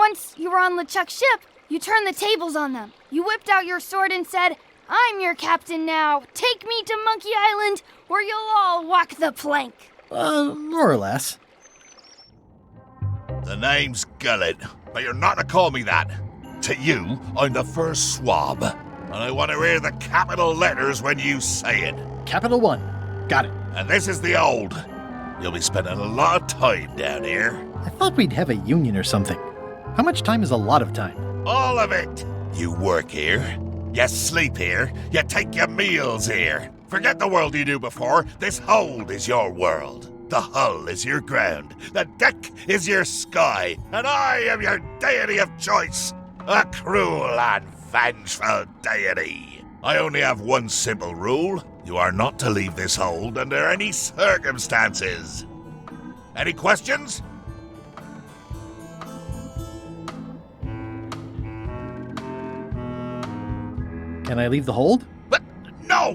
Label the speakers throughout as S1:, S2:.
S1: once you were on LeChuck's ship, you turned the tables on them. You whipped out your sword and said, "I'm your captain now. Take me to Monkey Island, or you'll all walk the plank."
S2: More or less.
S3: The name's Gullet, but you're not to call me that. To you, I'm the first swab, and I want to hear the capital letters when you say it.
S2: Capital 1. Got it.
S3: And this is the old. You'll be spending a lot of time down here.
S2: I thought we'd have a union or something. How much time is a lot of time?
S3: All of it. You work here, you sleep here, you take your meals here. Forget the world you knew before. This hold is your world. The hull is your ground. The deck is your sky. And I am your deity of choice. A cruel and vengeful deity. I only have one simple rule. You are not to leave this hold under any circumstances. Any questions?
S2: Can I leave the hold?
S3: But no!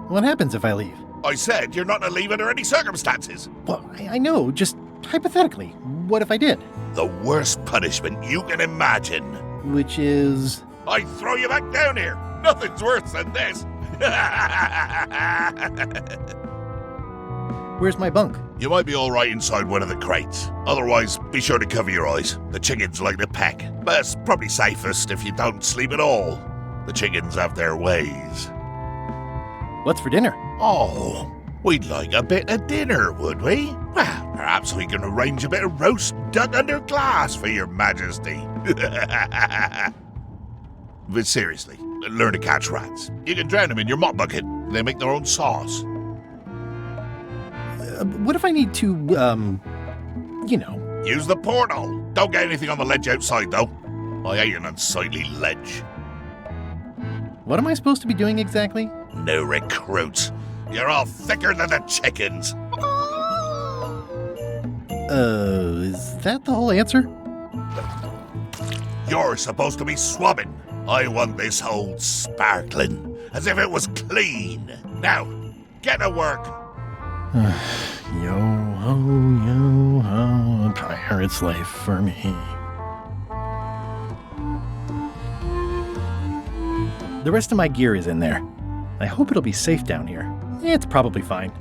S2: What happens if I leave?
S3: I said you're not to leave under any circumstances.
S2: Well, I know, just hypothetically. What if I did?
S3: The worst punishment you can imagine.
S2: Which is...
S3: I throw you back down here. Nothing's worse than this.
S2: Where's my bunk?
S3: You might be all right inside one of the crates. Otherwise, be sure to cover your eyes. The chickens like to peck. But it's probably safest if you don't sleep at all. The chickens have their ways.
S2: What's for dinner?
S3: Oh, we'd like a bit of dinner, would we? Well, perhaps we can arrange a bit of roast duck under glass for your majesty. But seriously, learn to catch rats. You can drown them in your mop bucket. They make their own sauce.
S2: What if I need to,
S3: Use the portal. Don't get anything on the ledge outside, though. I hate an unsightly ledge.
S2: What am I supposed to be doing exactly?
S3: No recruits. You're all thicker than the chickens.
S2: Is that the whole answer?
S3: You're supposed to be swabbing. I want this hold sparkling, as if it was clean. Now, get to work.
S2: Yo-ho, a pirate's life for me. The rest of my gear is in there. I hope it'll be safe down here. It's probably fine.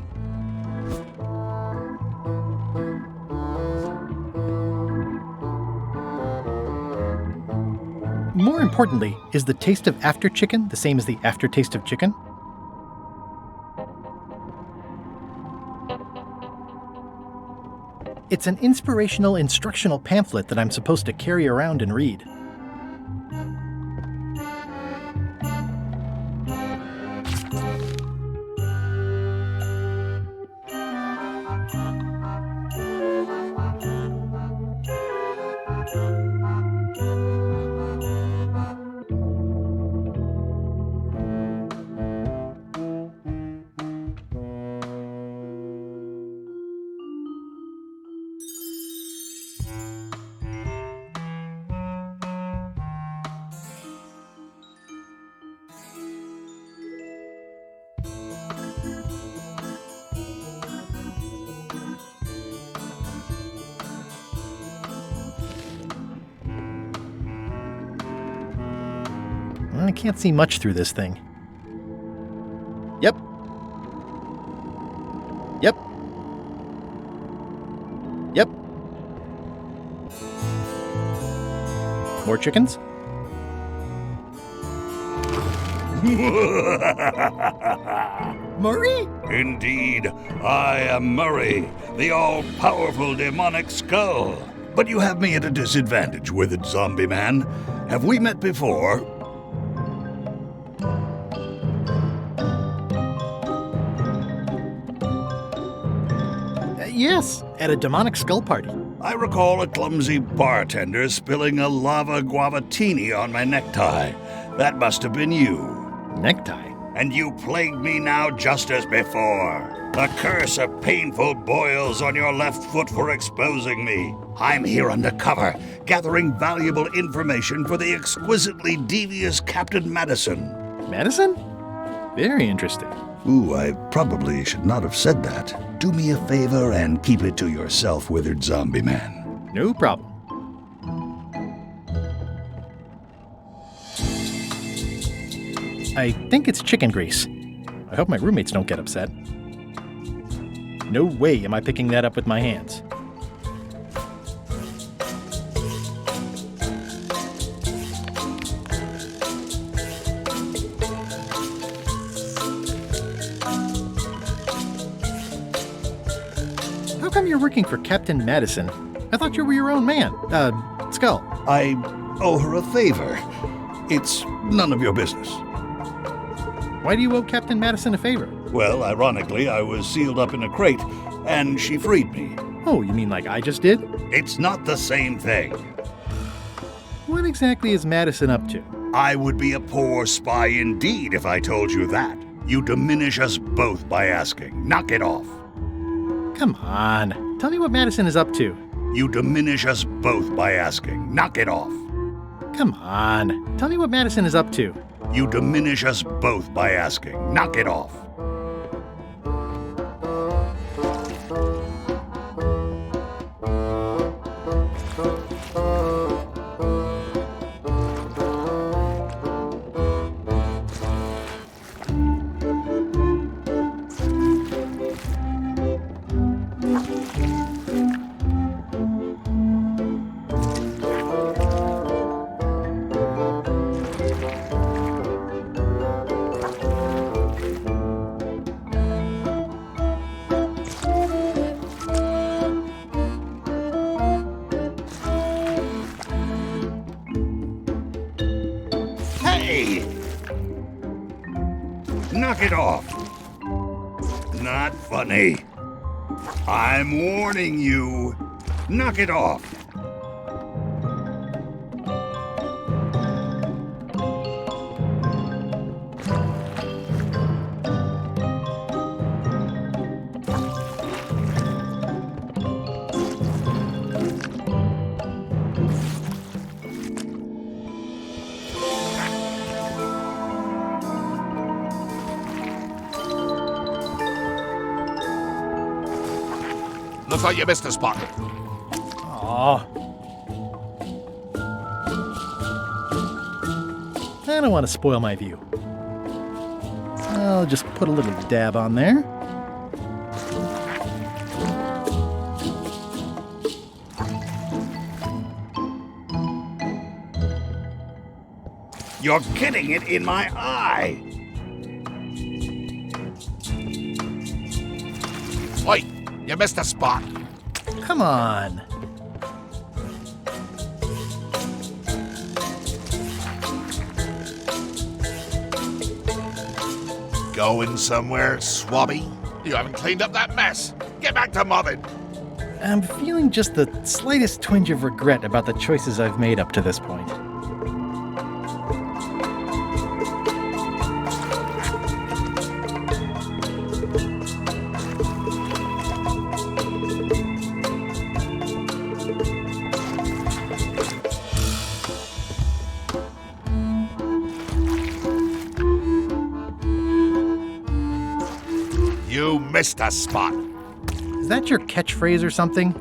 S2: More importantly, is the taste of after chicken the same as the aftertaste of chicken? It's an inspirational instructional pamphlet that I'm supposed to carry around and read. I can't see much through this thing. Yep. Yep. Yep. More chickens? Murray?
S4: Indeed, I am Murray, the all-powerful demonic skull. But you have me at a disadvantage, withered zombie man. Have we met before?
S2: Yes, at a demonic skull party.
S4: I recall a clumsy bartender spilling a lava guavatini on my necktie. That must have been you.
S2: Necktie?
S4: And you plagued me now just as before. A curse of painful boils on your left foot for exposing me. I'm here undercover, gathering valuable information for the exquisitely devious Captain Madison.
S2: Madison? Very interesting.
S4: Ooh, I probably should not have said that. Do me a favor and keep it to yourself, withered zombie man.
S2: No problem. I think it's chicken grease. I hope my roommates don't get upset. No way am I picking that up with my hands. How come you're working for Captain Madison? I thought you were your own man. Skull.
S4: I owe her a favor. It's none of your business.
S2: Why do you owe Captain Madison a favor?
S4: Well, ironically, I was sealed up in a crate, and she freed me.
S2: Oh, you mean like I just did?
S4: It's not the same thing.
S2: What exactly is Madison up to?
S4: I would be a poor spy indeed if I told you that. You diminish us both by asking. Knock it off.
S2: Come on. Tell me what Madison is up to.
S4: You diminish us both by asking. Knock it off.
S2: Come on. Tell me what Madison is up to.
S4: You diminish us both by asking. Knock it off. Hey! Knock it off. Not funny. I'm warning you. Knock it off.
S3: Looks like you missed a spot.
S2: Aw. I don't want to spoil my view. I'll just put a little dab on there.
S4: You're getting it in my eye.
S3: Oi, you missed a spot.
S2: Come on.
S3: Going somewhere, Swabbie? You haven't cleaned up that mess. Get back to mobbing.
S2: I'm feeling just the slightest twinge of regret about the choices I've made up to this point.
S3: You missed a spot.
S2: Is that your catchphrase or something?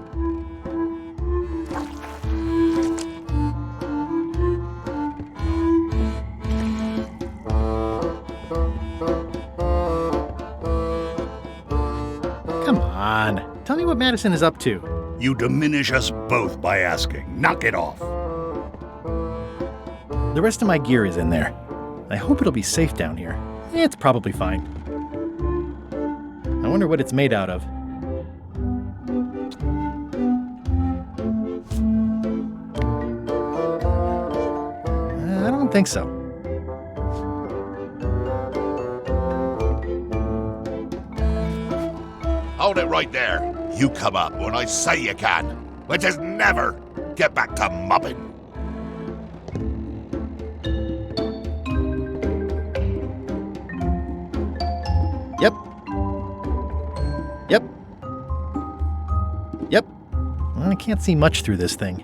S2: Come on. Tell me what Madison is up to.
S4: You diminish us both by asking. Knock it off.
S2: The rest of my gear is in there. I hope it'll be safe down here. It's probably fine. I wonder what it's made out of. I don't think so.
S3: Hold it right there. You come up when I say you can, which is never. Get back to mobbing.
S2: Yep. Yep. Yep. I can't see much through this thing.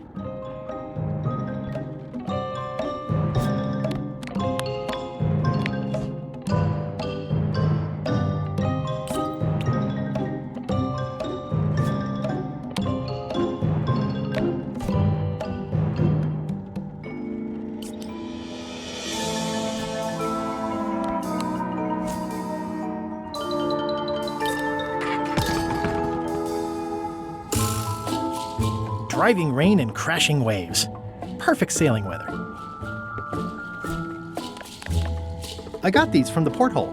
S2: driving rain and crashing waves. Perfect sailing weather. I got these from the porthole.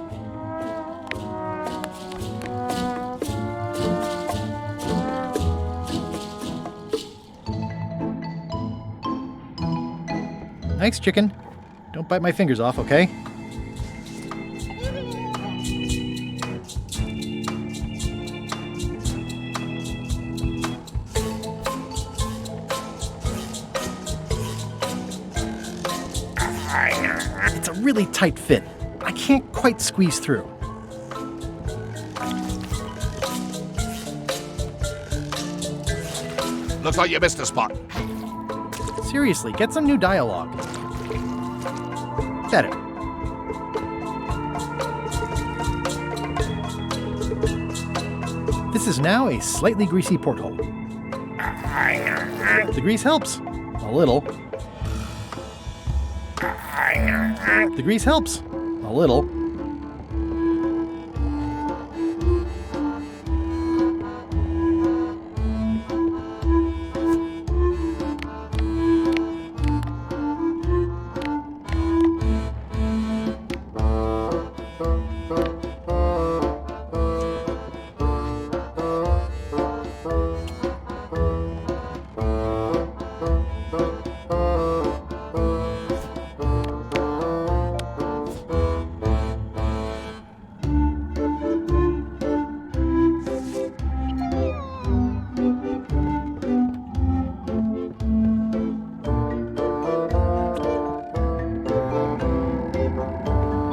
S2: Thanks, chicken. Don't bite my fingers off, okay? It's a really tight fit. I can't quite squeeze through.
S3: Looks like you missed a spot.
S2: Seriously, get some new dialogue. Better. This is now a slightly greasy porthole. The grease helps. A little. The grease helps. A little.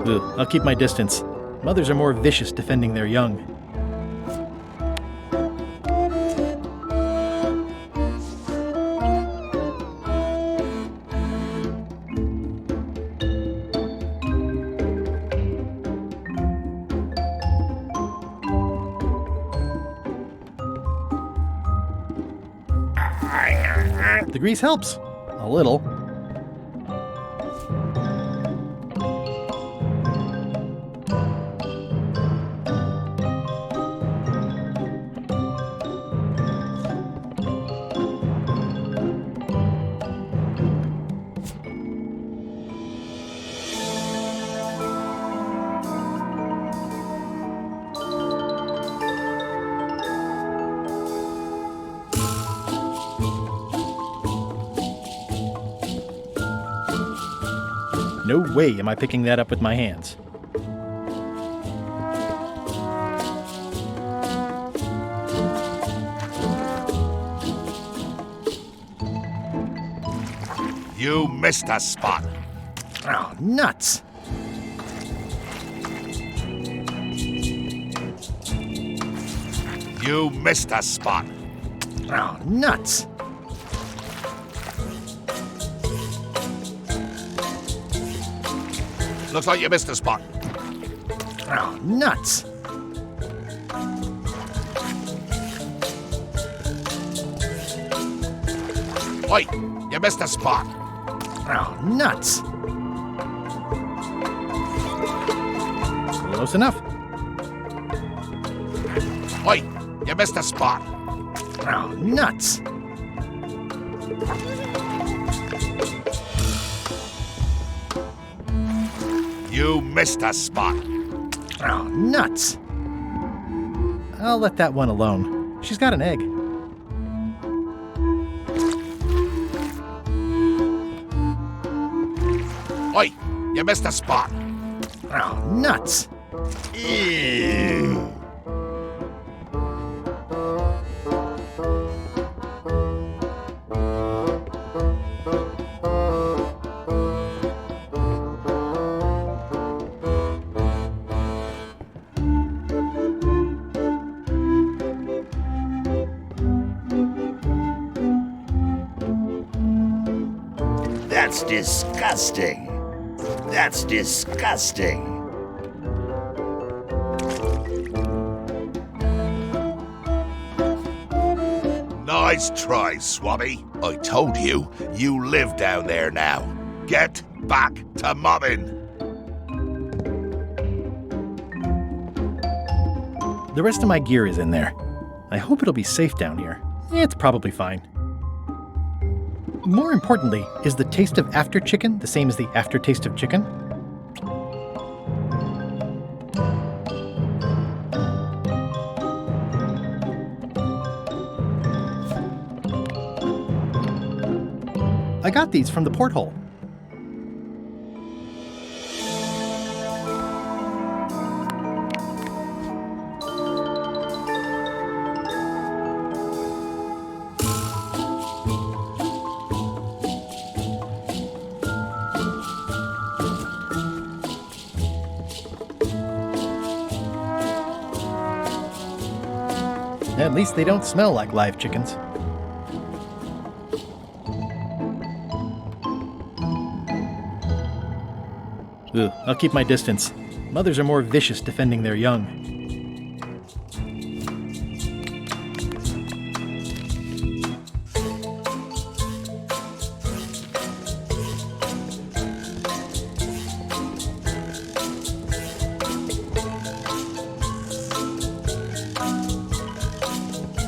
S2: Ugh, I'll keep my distance. Mothers are more vicious defending their young. The grease helps. A little. No way am I picking that up with my hands.
S3: You missed a spot.
S2: Oh, nuts!
S3: You missed a spot.
S2: Oh, nuts!
S3: Looks like you missed a spot.
S2: Oh, nuts!
S3: Oi, you missed a spot.
S2: Oh, nuts! Close enough.
S3: Oi, you missed a spot.
S2: Oh, nuts!
S3: You missed a spot.
S2: Oh, nuts! I'll let that one alone. She's got an egg.
S3: Oi, you missed a spot.
S2: Oh, nuts!
S3: Ew.
S4: That's disgusting. That's disgusting.
S3: Nice try, Swabbie. I told you, you live down there now. Get back to mobbing.
S2: The rest of my gear is in there. I hope it'll be safe down here. It's probably fine. More importantly, is the taste of after chicken the same as the aftertaste of chicken? I got these from the porthole. At least they don't smell like live chickens. Ugh, I'll keep my distance. Mothers are more vicious defending their young.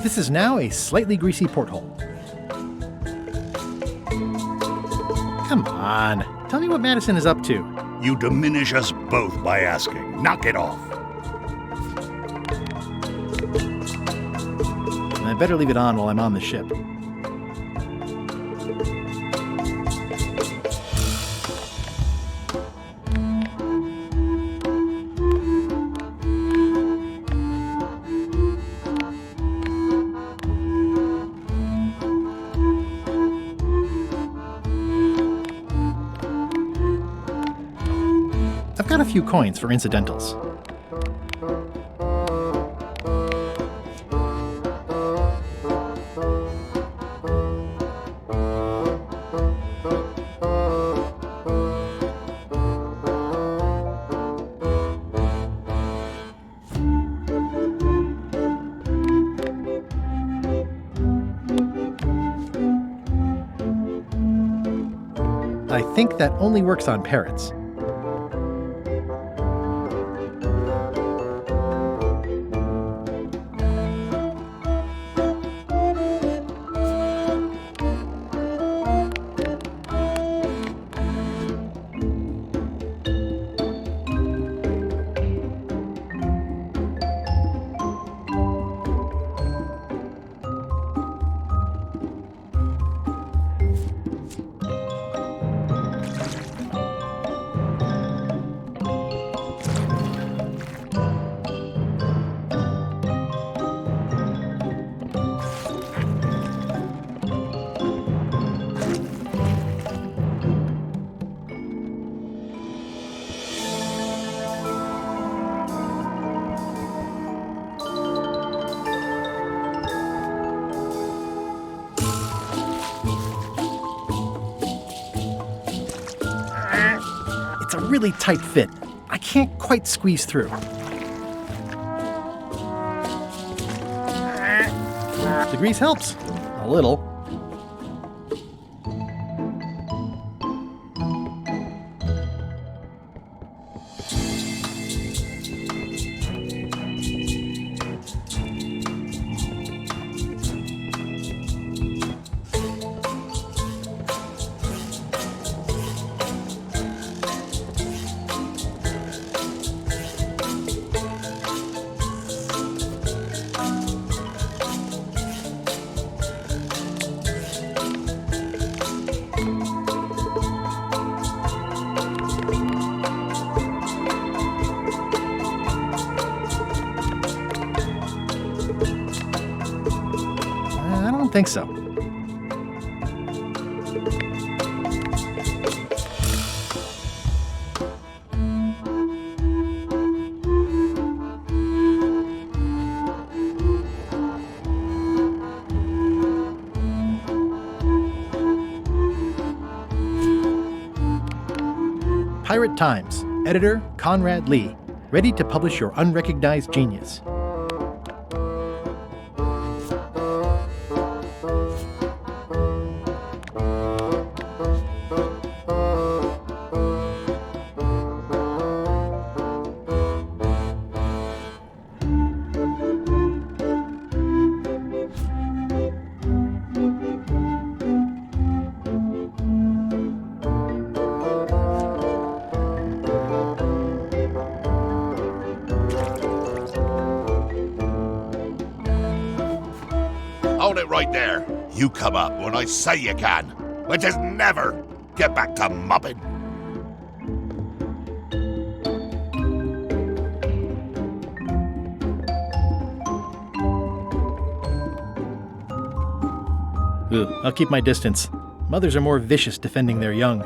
S2: This is now a slightly greasy porthole. Come on, tell me what Madison is up to.
S4: You diminish us both by asking. Knock it off.
S2: I better leave it on while I'm on the ship. I've got a few coins for incidentals. I think that only works on parrots. It's a really tight fit. I can't quite squeeze through. The grease helps. A little. I don't think so. Pirate Times, editor Conrad Lee, ready to publish your unrecognized genius.
S3: Hold it right there. You come up when I say you can, which is never. Get back to mopping.
S2: Ugh, I'll keep my distance. Mothers are more vicious defending their young.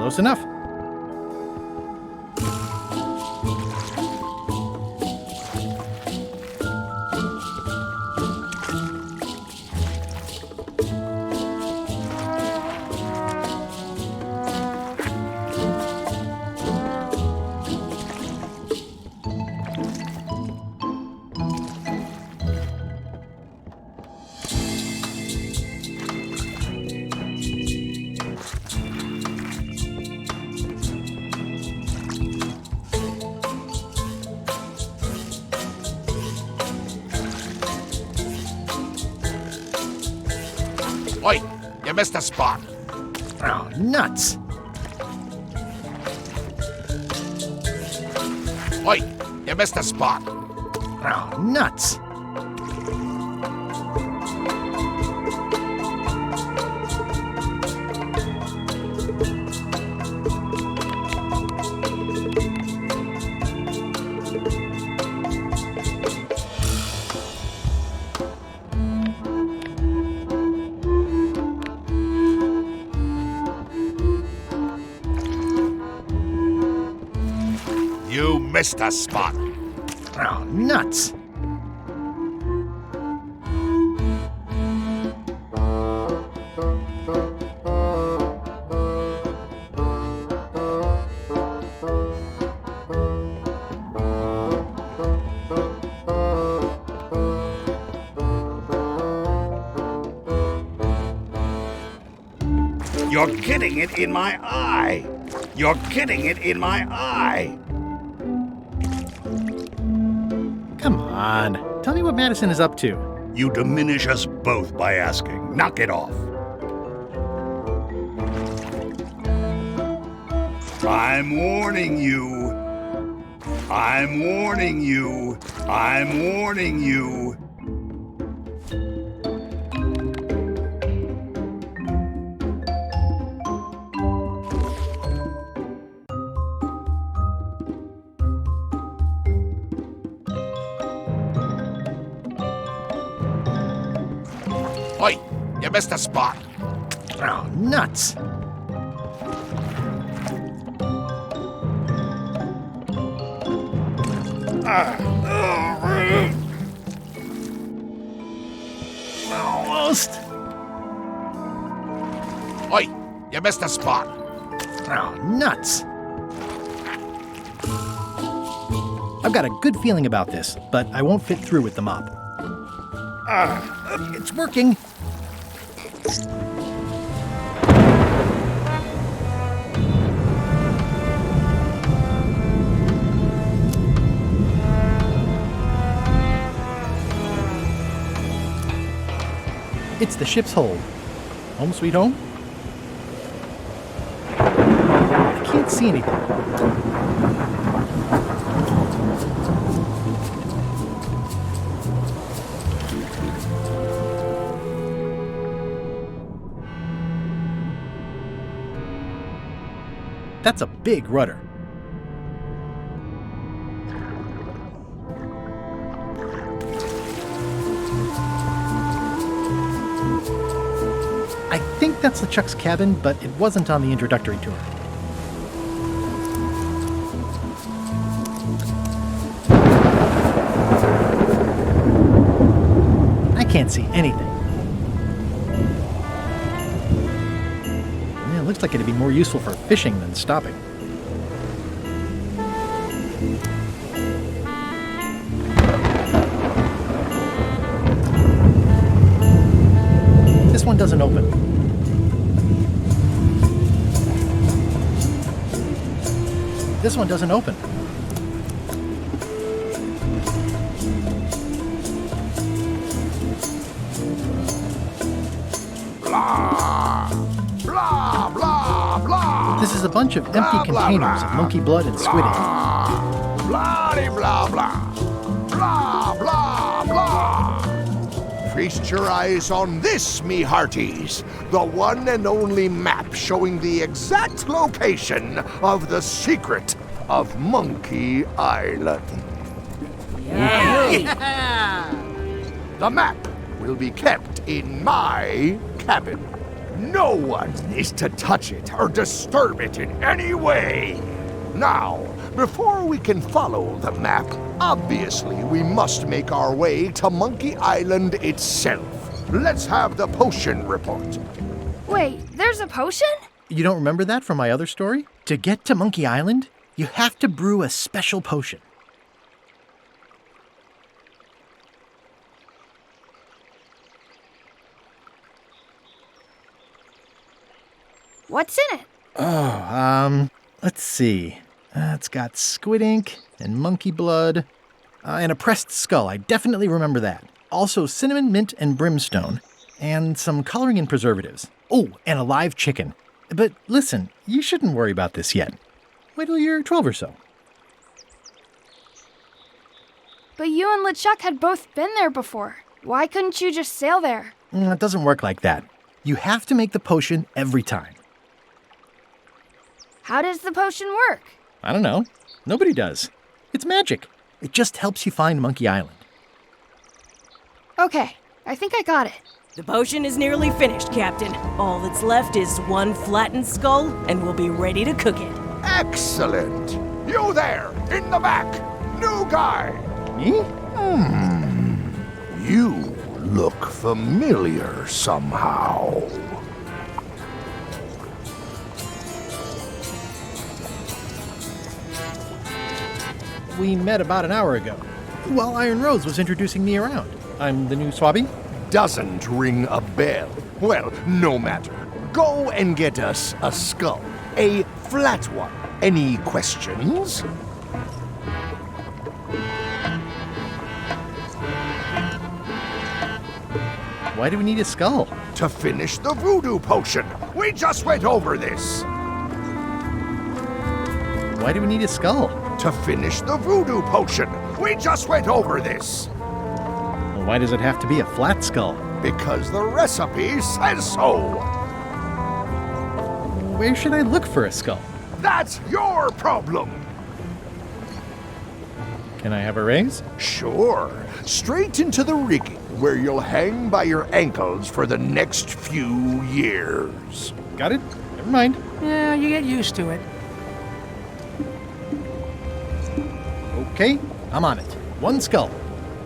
S2: Close enough.
S3: Oi, you missed a spot.
S2: Oh, nuts!
S3: Oi, you missed a spot.
S2: Oh, nuts!
S3: You missed a spot.
S2: Oh, nuts!
S4: You're getting it in my eye. You're getting it in my eye.
S2: Come on. Tell me what Madison is up to.
S4: You diminish us both by asking. Knock it off. I'm warning you. I'm warning you. I'm warning you.
S3: Oi, you missed a spot.
S2: Oh, nuts! Almost!
S3: Oi, you missed a spot.
S2: Oh, nuts! I've got a good feeling about this, but I won't fit through with the mop. It's working! It's the ship's hold. Home sweet home? I can't see anything. That's a big rudder. I think that's LeChuck's cabin, but it wasn't on the introductory tour. I can't see anything. Yeah, it looks like it'd be more useful for fishing than stopping. This one doesn't open. this one doesn't open.
S5: Blah, blah, blah, blah.
S2: This is a bunch of empty containers of monkey blood and squid ink.
S5: Blah, blah, blah. Blah, blah, blah. Feast your eyes on this, me hearties. The one and only map showing the exact location of the secret of Monkey Island. The map will be kept in my cabin. No one is to touch it or disturb it in any way. Now, before we can follow the map, obviously we must make our way to Monkey Island itself. Let's have the potion report.
S1: Wait, there's a potion?
S2: You don't remember that from my other story? To get to Monkey Island, you have to brew a special potion.
S1: What's in it?
S2: Let's see. It's got squid ink and monkey blood and a pressed skull. I definitely remember that. Also cinnamon, mint, and brimstone, and some coloring and preservatives. Oh, and a live chicken. But listen, you shouldn't worry about this yet. Wait till you're 12 or so.
S1: But you and LeChuck had both been there before. Why couldn't you just sail there?
S2: It doesn't work like that. You have to make the potion every time.
S1: How does the potion work?
S2: I don't know. Nobody does. It's magic. It just helps you find Monkey Island.
S1: Okay, I think I got it.
S6: The potion is nearly finished, Captain. All that's left is one flattened skull, and we'll be ready to cook it.
S5: Excellent. You there, in the back, new guy.
S2: Me?
S5: You look familiar somehow.
S2: We met about an hour ago, while Iron Rose was introducing me around. I'm the new Swabbie.
S5: Doesn't ring a bell. Well, no matter. Go and get us a skull. A flat one. Any questions?
S2: Why do we need a skull?
S5: To finish the voodoo potion. We just went over this.
S2: Why do we need a skull?
S5: To finish the voodoo potion. We just went over this.
S2: Well, why does it have to be a flat skull?
S5: Because the recipe says so.
S2: Where should I look for a skull?
S5: That's your problem.
S2: Can I have a raise?
S5: Sure. Straight into the rigging, where you'll hang by your ankles for the next few years.
S2: Got it? Never mind.
S7: Yeah, you get used to it.
S2: Okay, I'm on it. One skull.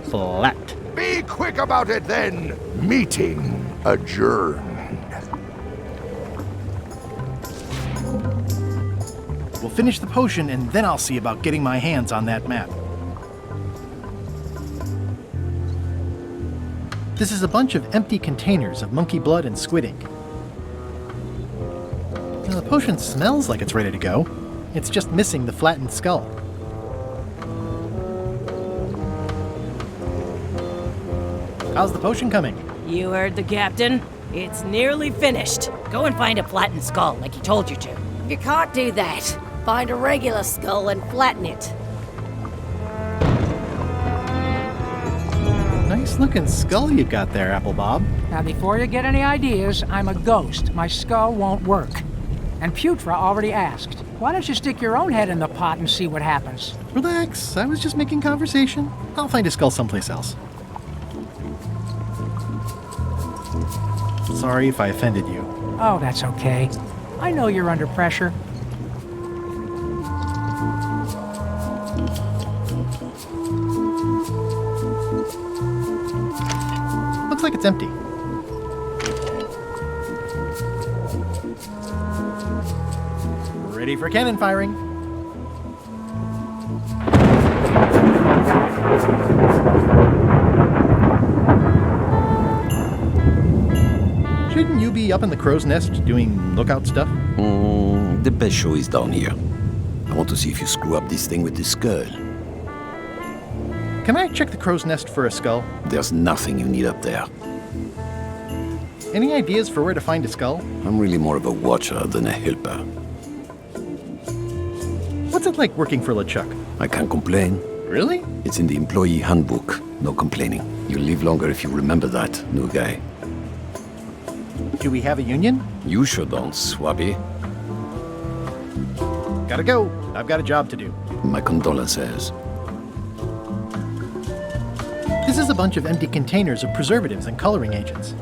S2: Flat.
S5: Be quick about it then. Meeting adjourned.
S2: We'll finish the potion and then I'll see about getting my hands on that map. This is a bunch of empty containers of monkey blood and squid ink. Now, the potion smells like it's ready to go. It's just missing the flattened skull. How's the potion coming?
S6: You heard the Captain. It's nearly finished.
S8: Go and find a flattened skull like he told you to.
S9: You can't do that. Find a regular skull and flatten it.
S2: Nice looking skull you got there, Apple Bob.
S7: Now, before you get any ideas, I'm a ghost. My skull won't work. And Putra already asked. Why don't you stick your own head in the pot and see what happens?
S2: Relax, I was just making conversation. I'll find a skull someplace else. Sorry if I offended you.
S7: Oh, that's okay. I know you're under pressure.
S2: Looks like it's empty. Ready for cannon firing. Shouldn't you be up in the crow's nest doing lookout stuff?
S10: The best show is down here. I want to see if you screw up this thing with this skull.
S2: Can I check the crow's nest for a skull?
S10: There's nothing you need up there.
S2: Any ideas for where to find a skull?
S10: I'm really more of a watcher than a helper.
S2: What's it like working for LeChuck?
S10: I can't complain.
S2: Really?
S10: It's in the employee handbook. No complaining. You'll live longer if you remember that, new guy.
S2: Do we have a union?
S10: You sure don't, Swabbie.
S2: Gotta go. I've got a job to do.
S10: My condolences.
S2: This is a bunch of empty containers of preservatives and coloring agents.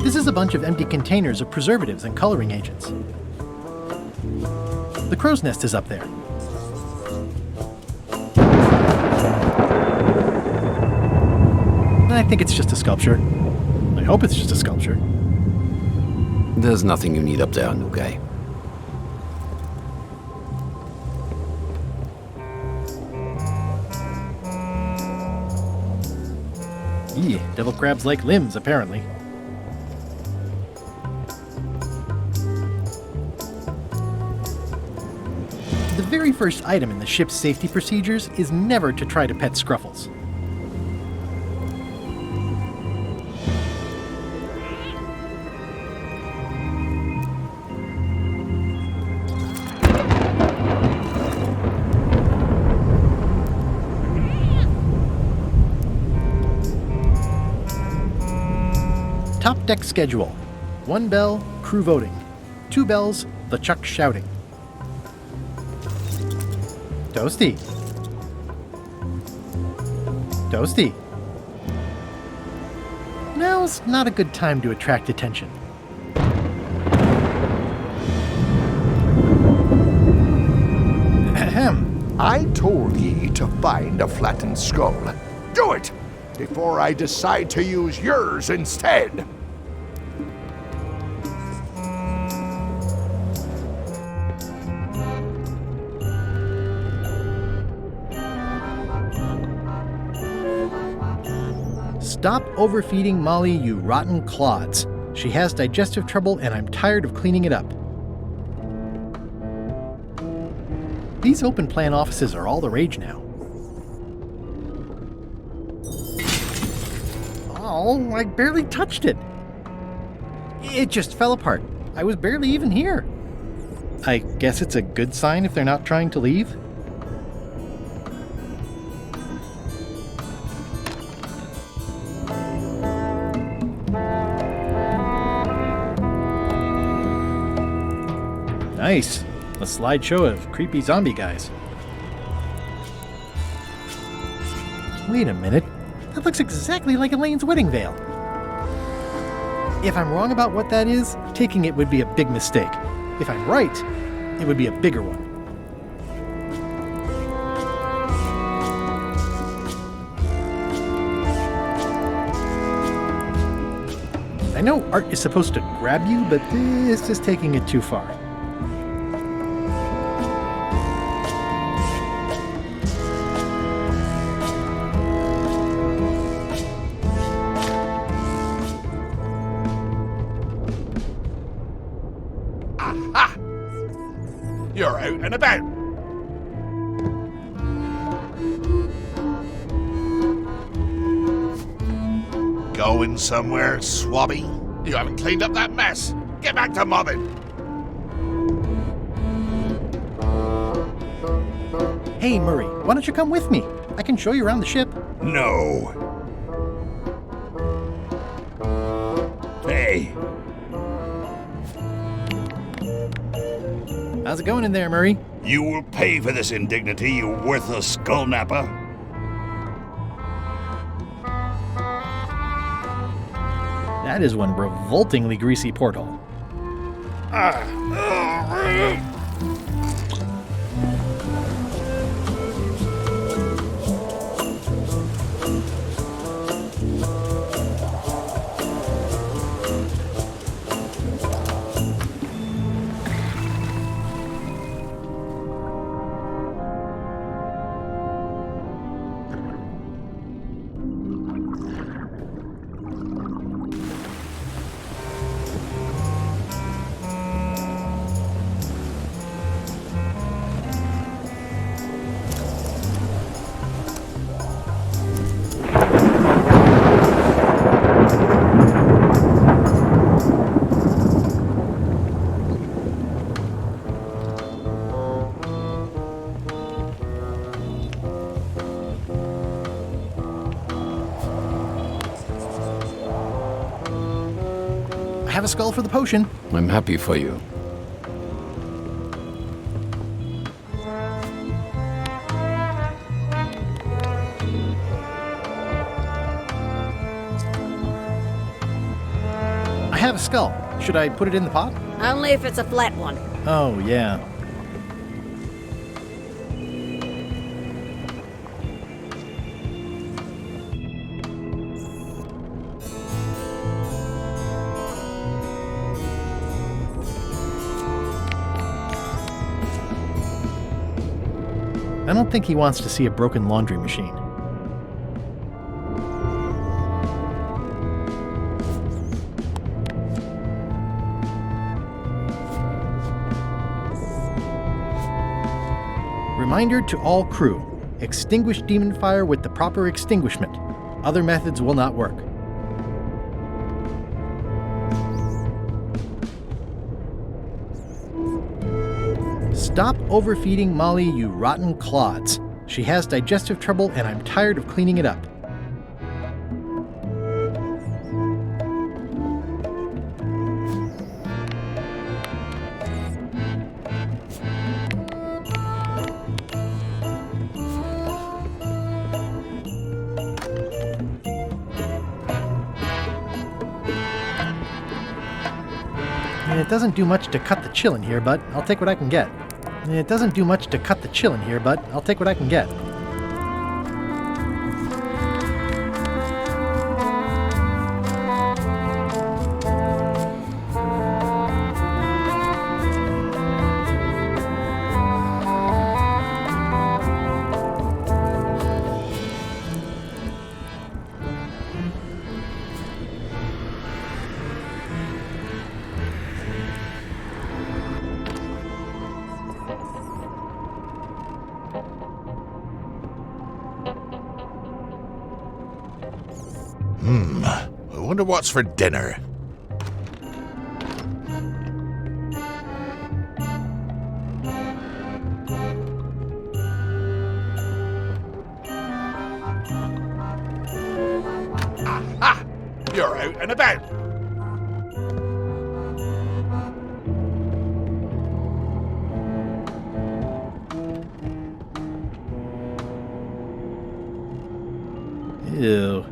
S2: This is a bunch of empty containers of preservatives and coloring agents. The crow's nest is up there. I think it's just a sculpture. I hope it's just a sculpture.
S10: There's nothing you need up there, new guy.
S2: Eee, devil crabs like limbs, apparently. The very first item in the ship's safety procedures is never to try to pet Scruffles. Top deck schedule. 1 bell, crew voting. 2 bells, LeChuck shouting. Toasty. Toasty. Now's not a good time to attract attention. Ahem.
S5: I told ye to find a flattened skull. Do it! Before I decide to use yours instead.
S2: Stop overfeeding Molly, you rotten clods. She has digestive trouble and I'm tired of cleaning it up. These open plan offices are all the rage now. Oh, I barely touched it. It just fell apart. I was barely even here. I guess it's a good sign if they're not trying to leave. Nice. A slideshow of creepy zombie guys. Wait a minute. That looks exactly like Elaine's wedding veil. If I'm wrong about what that is, taking it would be a big mistake. If I'm right, it would be a bigger one. I know art is supposed to grab you, but this is taking it too far.
S3: Aha! You're out and about. Going somewhere, Swabbie? You haven't cleaned up that mess. Get back to mobbing.
S2: Hey, Murray, why don't you come with me? I can show you around the ship.
S4: No. Hey,
S2: How's it going in there, Murray?
S4: you will pay for this indignity, you worthless skull napper.
S2: That is one revoltingly greasy porthole. have a skull for the potion.
S10: I'm happy for you.
S2: I have a skull. Should I put it in the pot?
S9: Only if it's a flat one.
S2: Oh, yeah. I don't think he wants to see a broken laundry machine. Reminder to all crew: extinguish demon fire with the proper extinguishment. Other methods will not work. Stop overfeeding Molly, you rotten clods. She has digestive trouble and I'm tired of cleaning it up. It doesn't do much to cut the chill in here, but I'll take what I can get. It doesn't do much to cut the chill in here, but I'll take what I can get.
S3: I wonder what's for dinner. Aha! You're out and about.
S2: Ew.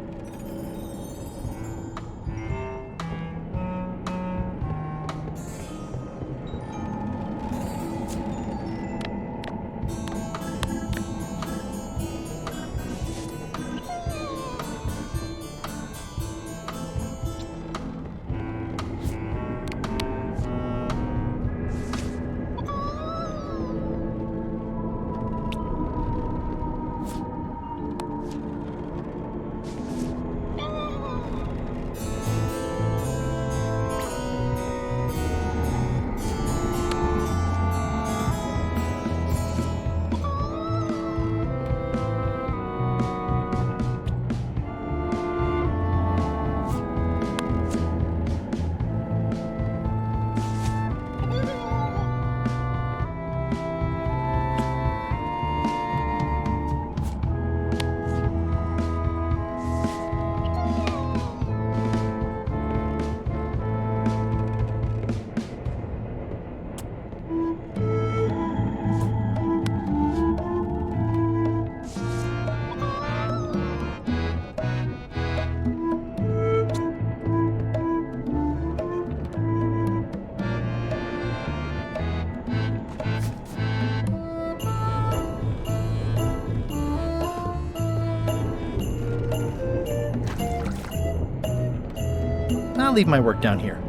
S2: I'll leave my work down here.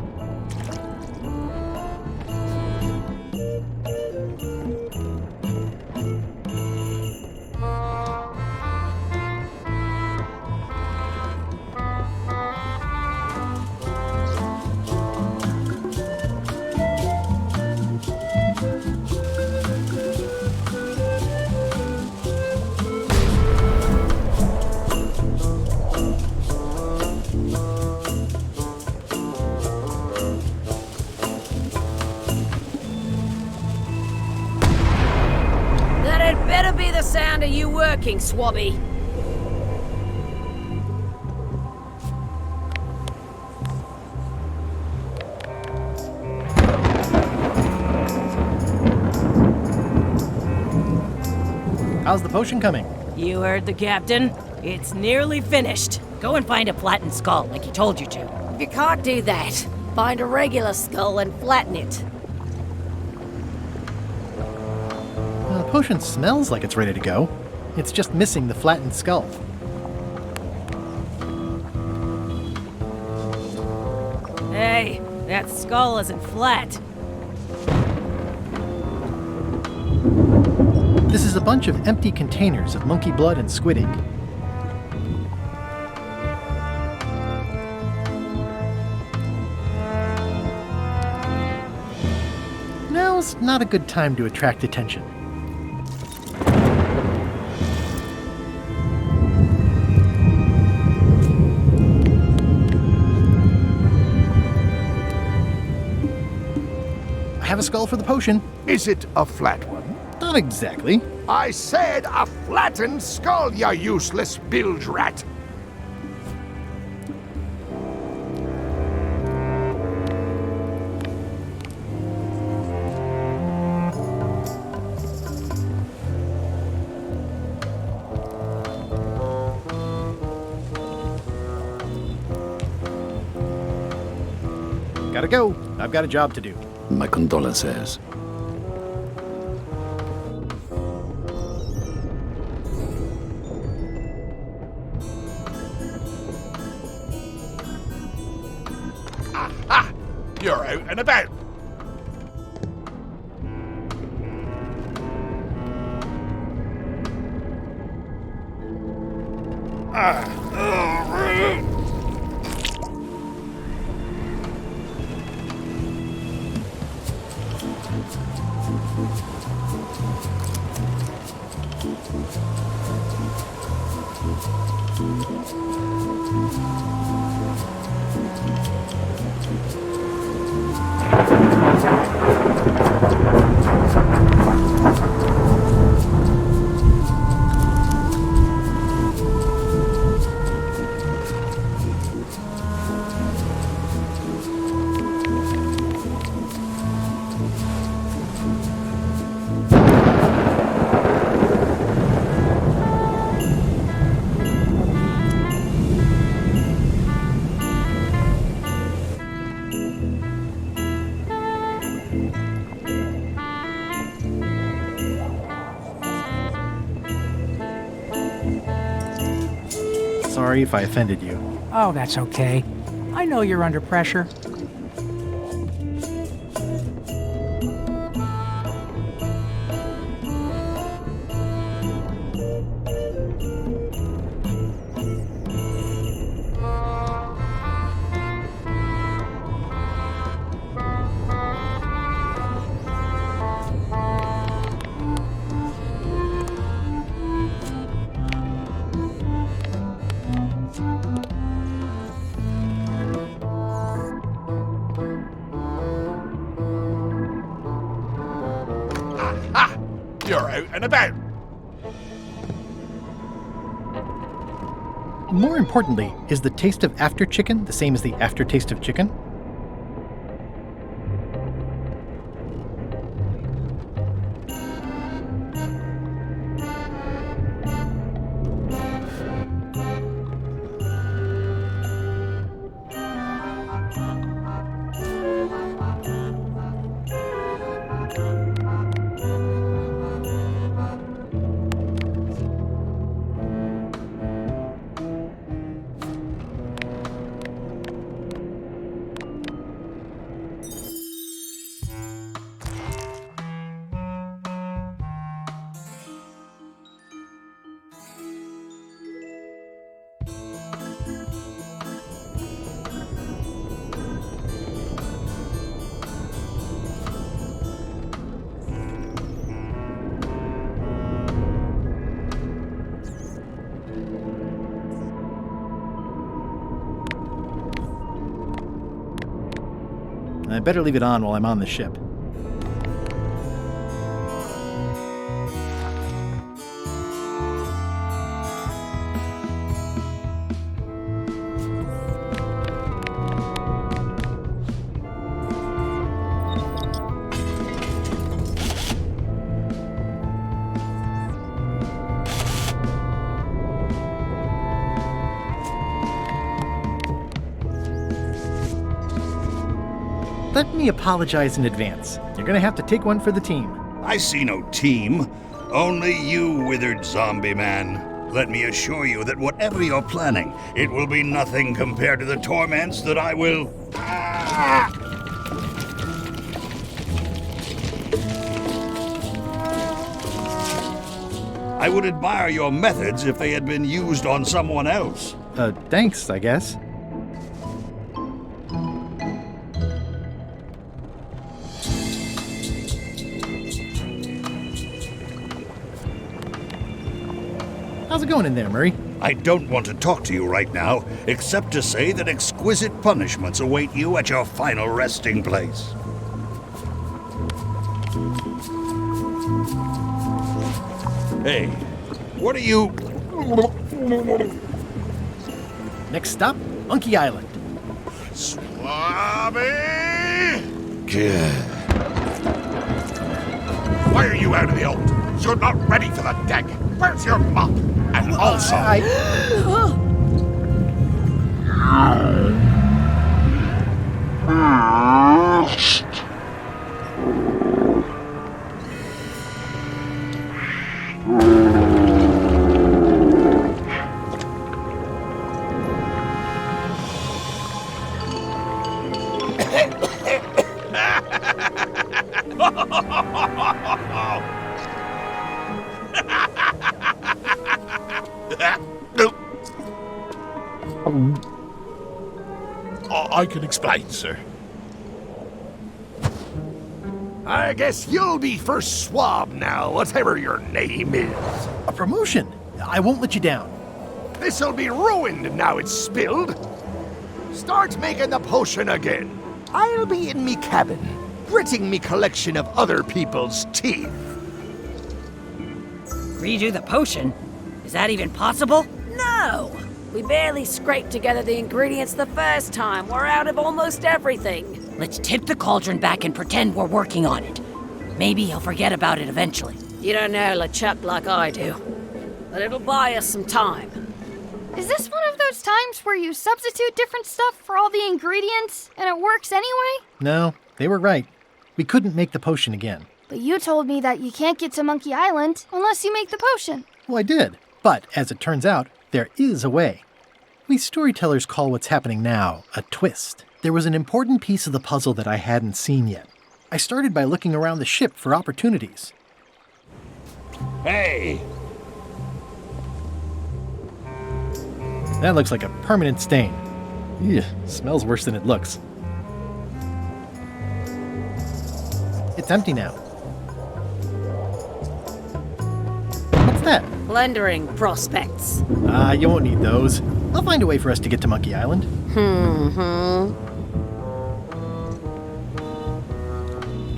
S9: Better be the sound of you working, Swabbie.
S2: How's the potion coming?
S6: You heard the captain. It's nearly finished.
S8: Go and find a flattened skull like he told you to.
S9: If you can't do that, find a regular skull and flatten it.
S2: The potion smells like it's ready to go. It's just missing the flattened skull.
S6: Hey, that skull isn't flat.
S2: This is a bunch of empty containers of monkey blood and squid ink. Now's not a good time to attract attention. I have a skull for the potion.
S5: Is it a flat one?
S2: Not exactly.
S5: I said a flattened skull, you useless bilge rat!
S2: Gotta go. I've got a job to do.
S10: My condolences.
S3: Aha! You're out and about.
S2: Sorry if I offended you.
S7: Oh, that's okay. I know you're under pressure.
S3: Aha! You're out and about.
S2: More importantly, is the taste of after chicken the same as the aftertaste of chicken? I better leave it on while I'm on the ship. let me apologize in advance. You're gonna have to take one for the team.
S4: I see no team. Only you, withered zombie man. Let me assure you that whatever you're planning, it will be nothing compared to the torments that I will... I would admire your methods if they had been used on someone else.
S2: Thanks, I guess. How's it going in there, Murray?
S4: I don't want to talk to you right now, except to say that exquisite punishments await you at your final resting place. Hey, what are you...
S2: Next stop, Monkey Island.
S3: Swabbie! Why are you out of the old? You're not ready for the deck. Where's your mop? And also... I can explain, sir.
S5: I guess you'll be first swab now, whatever your name is.
S2: A promotion! I won't let you down.
S5: This'll be ruined now it's spilled. Start making the potion again. I'll be in me cabin, gritting me collection of other people's teeth.
S8: Redo the potion? Is that even possible?
S9: No! We barely scraped together the ingredients the first time. We're out of almost everything.
S8: Let's tip the cauldron back and pretend we're working on it. Maybe he'll forget about it eventually.
S9: You don't know LeChuck like I do. But it'll buy us some time.
S1: Is this one of those times where you substitute different stuff for all the ingredients and it works anyway?
S2: No, they were right. We couldn't make the potion again.
S1: But you told me that you can't get to Monkey Island unless you make the potion.
S2: Well, I did. But, as it turns out, there is a way. We storytellers call what's happening now a twist. There was an important piece of the puzzle that I hadn't seen yet. I started by looking around the ship for opportunities.
S4: Hey!
S2: That looks like a permanent stain. Ew, smells worse than it looks. It's empty now. What's that?
S9: Plundering prospects.
S2: You won't need those. I'll find a way for us to get to Monkey Island.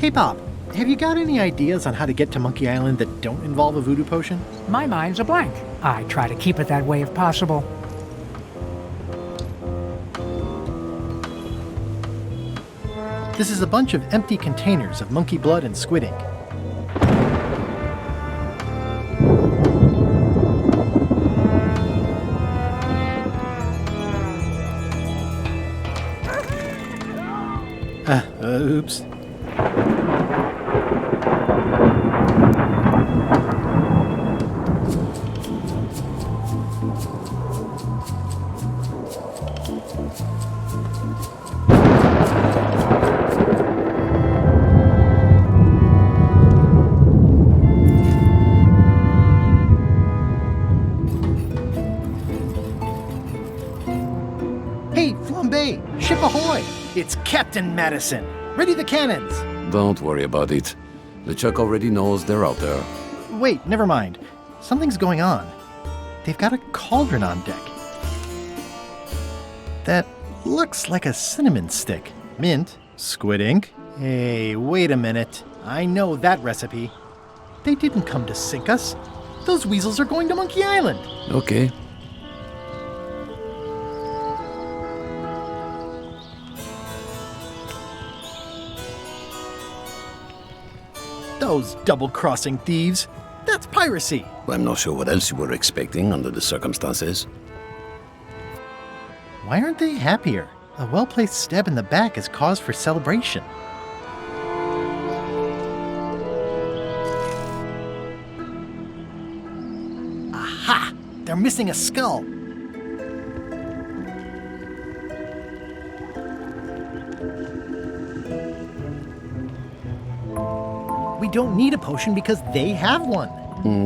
S2: Hey, Bob, have you got any ideas on how to get to Monkey Island that don't involve a voodoo potion?
S7: My mind's a blank. I try to keep it that way if possible.
S2: This is a bunch of empty containers of monkey blood and squid ink. Oops. Hey, Flambe! Ship ahoy! It's Captain Madison! Ready the cannons!
S10: Don't worry about it. LeChuck already knows they're out there.
S2: Wait, never mind. Something's going on. They've got a cauldron on deck. That looks like a cinnamon stick. Mint, squid ink. Hey, wait a minute. I know that recipe. They didn't come to sink us. Those weasels are going to Monkey Island.
S10: Okay.
S2: Those double-crossing thieves. That's piracy.
S10: I'm not sure what else you were expecting under the circumstances.
S2: Why aren't they happier? A well-placed stab in the back is cause for celebration. Aha! They're missing a skull. We don't need a potion because they have one.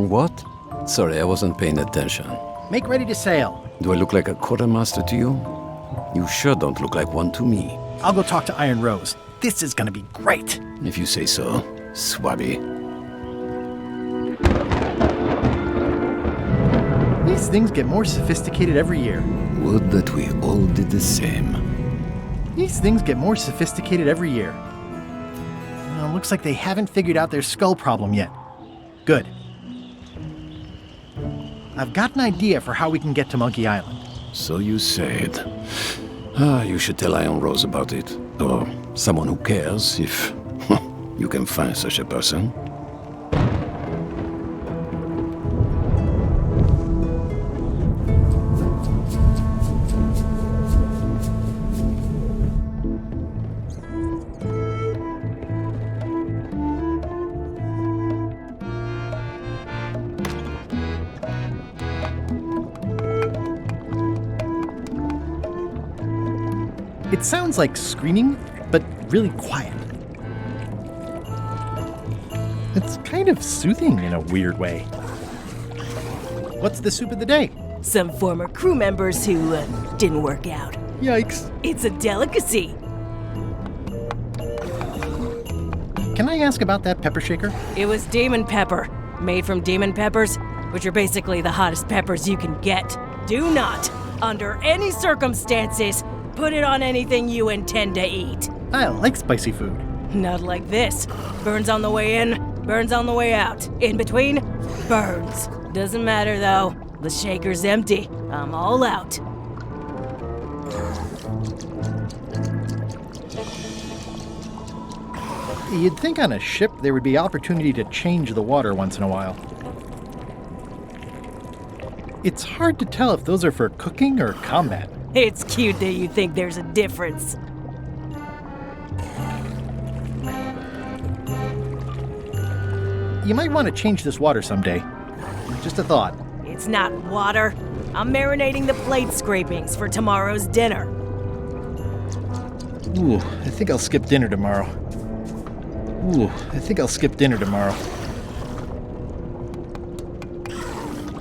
S10: What? Sorry, I wasn't paying attention.
S2: Make ready to sail.
S10: Do I look like a quartermaster to you? You sure don't look like one to me.
S2: I'll go talk to Iron Rose. This is gonna be great.
S10: If you say so, Swabbie.
S2: These things get more sophisticated every year.
S10: Would that we all did the same.
S2: These things get more sophisticated every year. Well, looks like they haven't figured out their skull problem yet. Good. I've got an idea for how we can get to Monkey Island.
S10: So you said. You should tell Iron Rose about it. Or someone who cares, if you can find such a person.
S2: It sounds like screaming, but really quiet. It's kind of soothing in a weird way. What's the soup of the day?
S6: Some former crew members who didn't work out.
S2: Yikes.
S6: It's a delicacy.
S2: Can I ask about that pepper shaker?
S6: It was demon pepper, made from demon peppers, which are basically the hottest peppers you can get. Do not, under any circumstances, put it on anything you intend to eat.
S2: I like spicy food.
S6: Not like this. Burns on the way in, burns on the way out. In between, burns. Doesn't matter though. The shaker's empty. I'm all out.
S2: You'd think on a ship there would be opportunity to change the water once in a while. It's hard to tell if those are for cooking or combat.
S6: It's cute that you think there's a difference.
S2: You might want to change this water someday. Just a thought.
S6: It's not water. I'm marinating the plate scrapings for tomorrow's dinner.
S2: Ooh, I think I'll skip dinner tomorrow.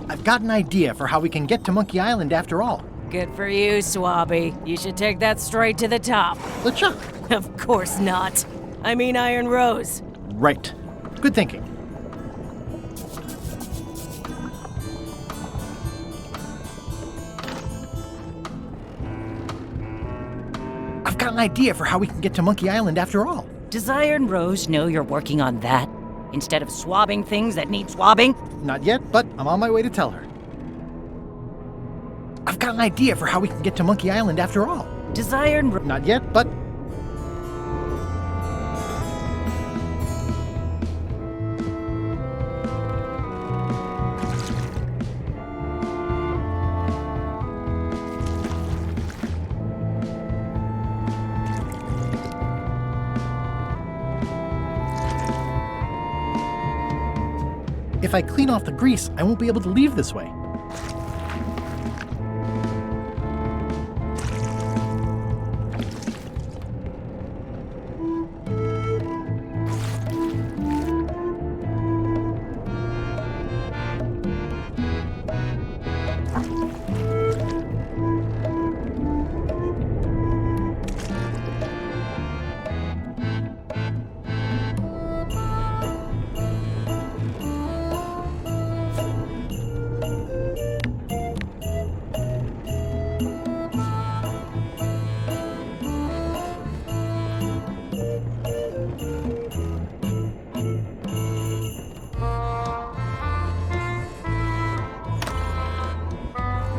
S2: I've got an idea for how we can get to Monkey Island after all.
S6: Good for you, Swabbie. You should take that straight to the top.
S2: LeChuck.
S6: Of course not. I mean Iron Rose.
S2: Right. Good thinking. I've got an idea for how we can get to Monkey Island after all.
S8: Does Iron Rose know you're working on that, instead of swabbing things that need swabbing?
S2: Not yet, but I'm on my way to tell her. I've got an idea for how we can get to Monkey Island after all.
S8: Does Iron Rose...
S2: Not yet, but... If I clean off the grease, I won't be able to leave this way.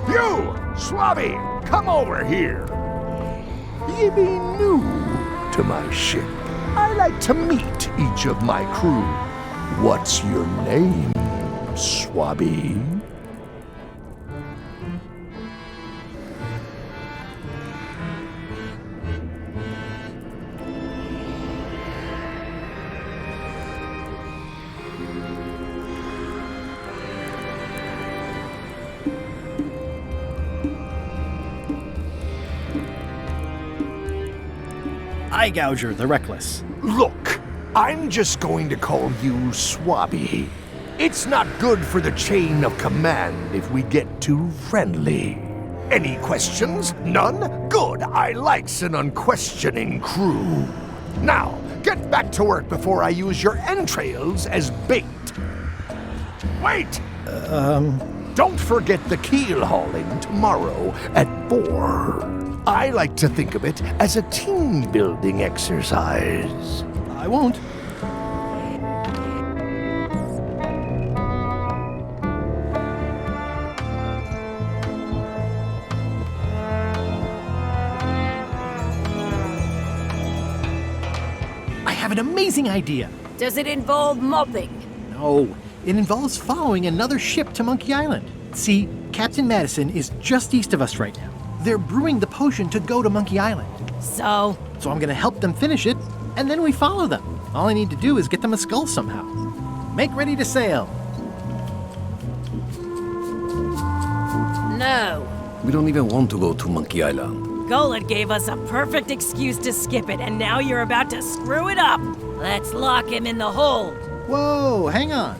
S5: You, Swabbie, come over here. Ye be new to my ship. I like to meet each of my crew. What's your name, Swabbie?
S2: Eye Gouger the Reckless.
S5: Look, I'm just going to call you Swabbie. It's not good for the chain of command if we get too friendly. Any questions? None? Good. I likes an unquestioning crew. Now, get back to work before I use your entrails as bait. Wait! Don't forget the keel hauling tomorrow at 4. I like to think of it as a team-building exercise.
S2: I won't. I have an amazing idea.
S9: Does it involve mopping?
S2: No, it involves following another ship to Monkey Island. See, Captain Madison is just east of us right now. They're brewing the potion to go to Monkey Island.
S6: So
S2: I'm gonna help them finish it, and then we follow them. All I need to do is get them a skull somehow. Make ready to sail.
S9: No.
S10: We don't even want to go to Monkey Island.
S6: Golett gave us a perfect excuse to skip it, and now you're about to screw it up.
S8: Let's lock him in the hold.
S2: Whoa, hang on.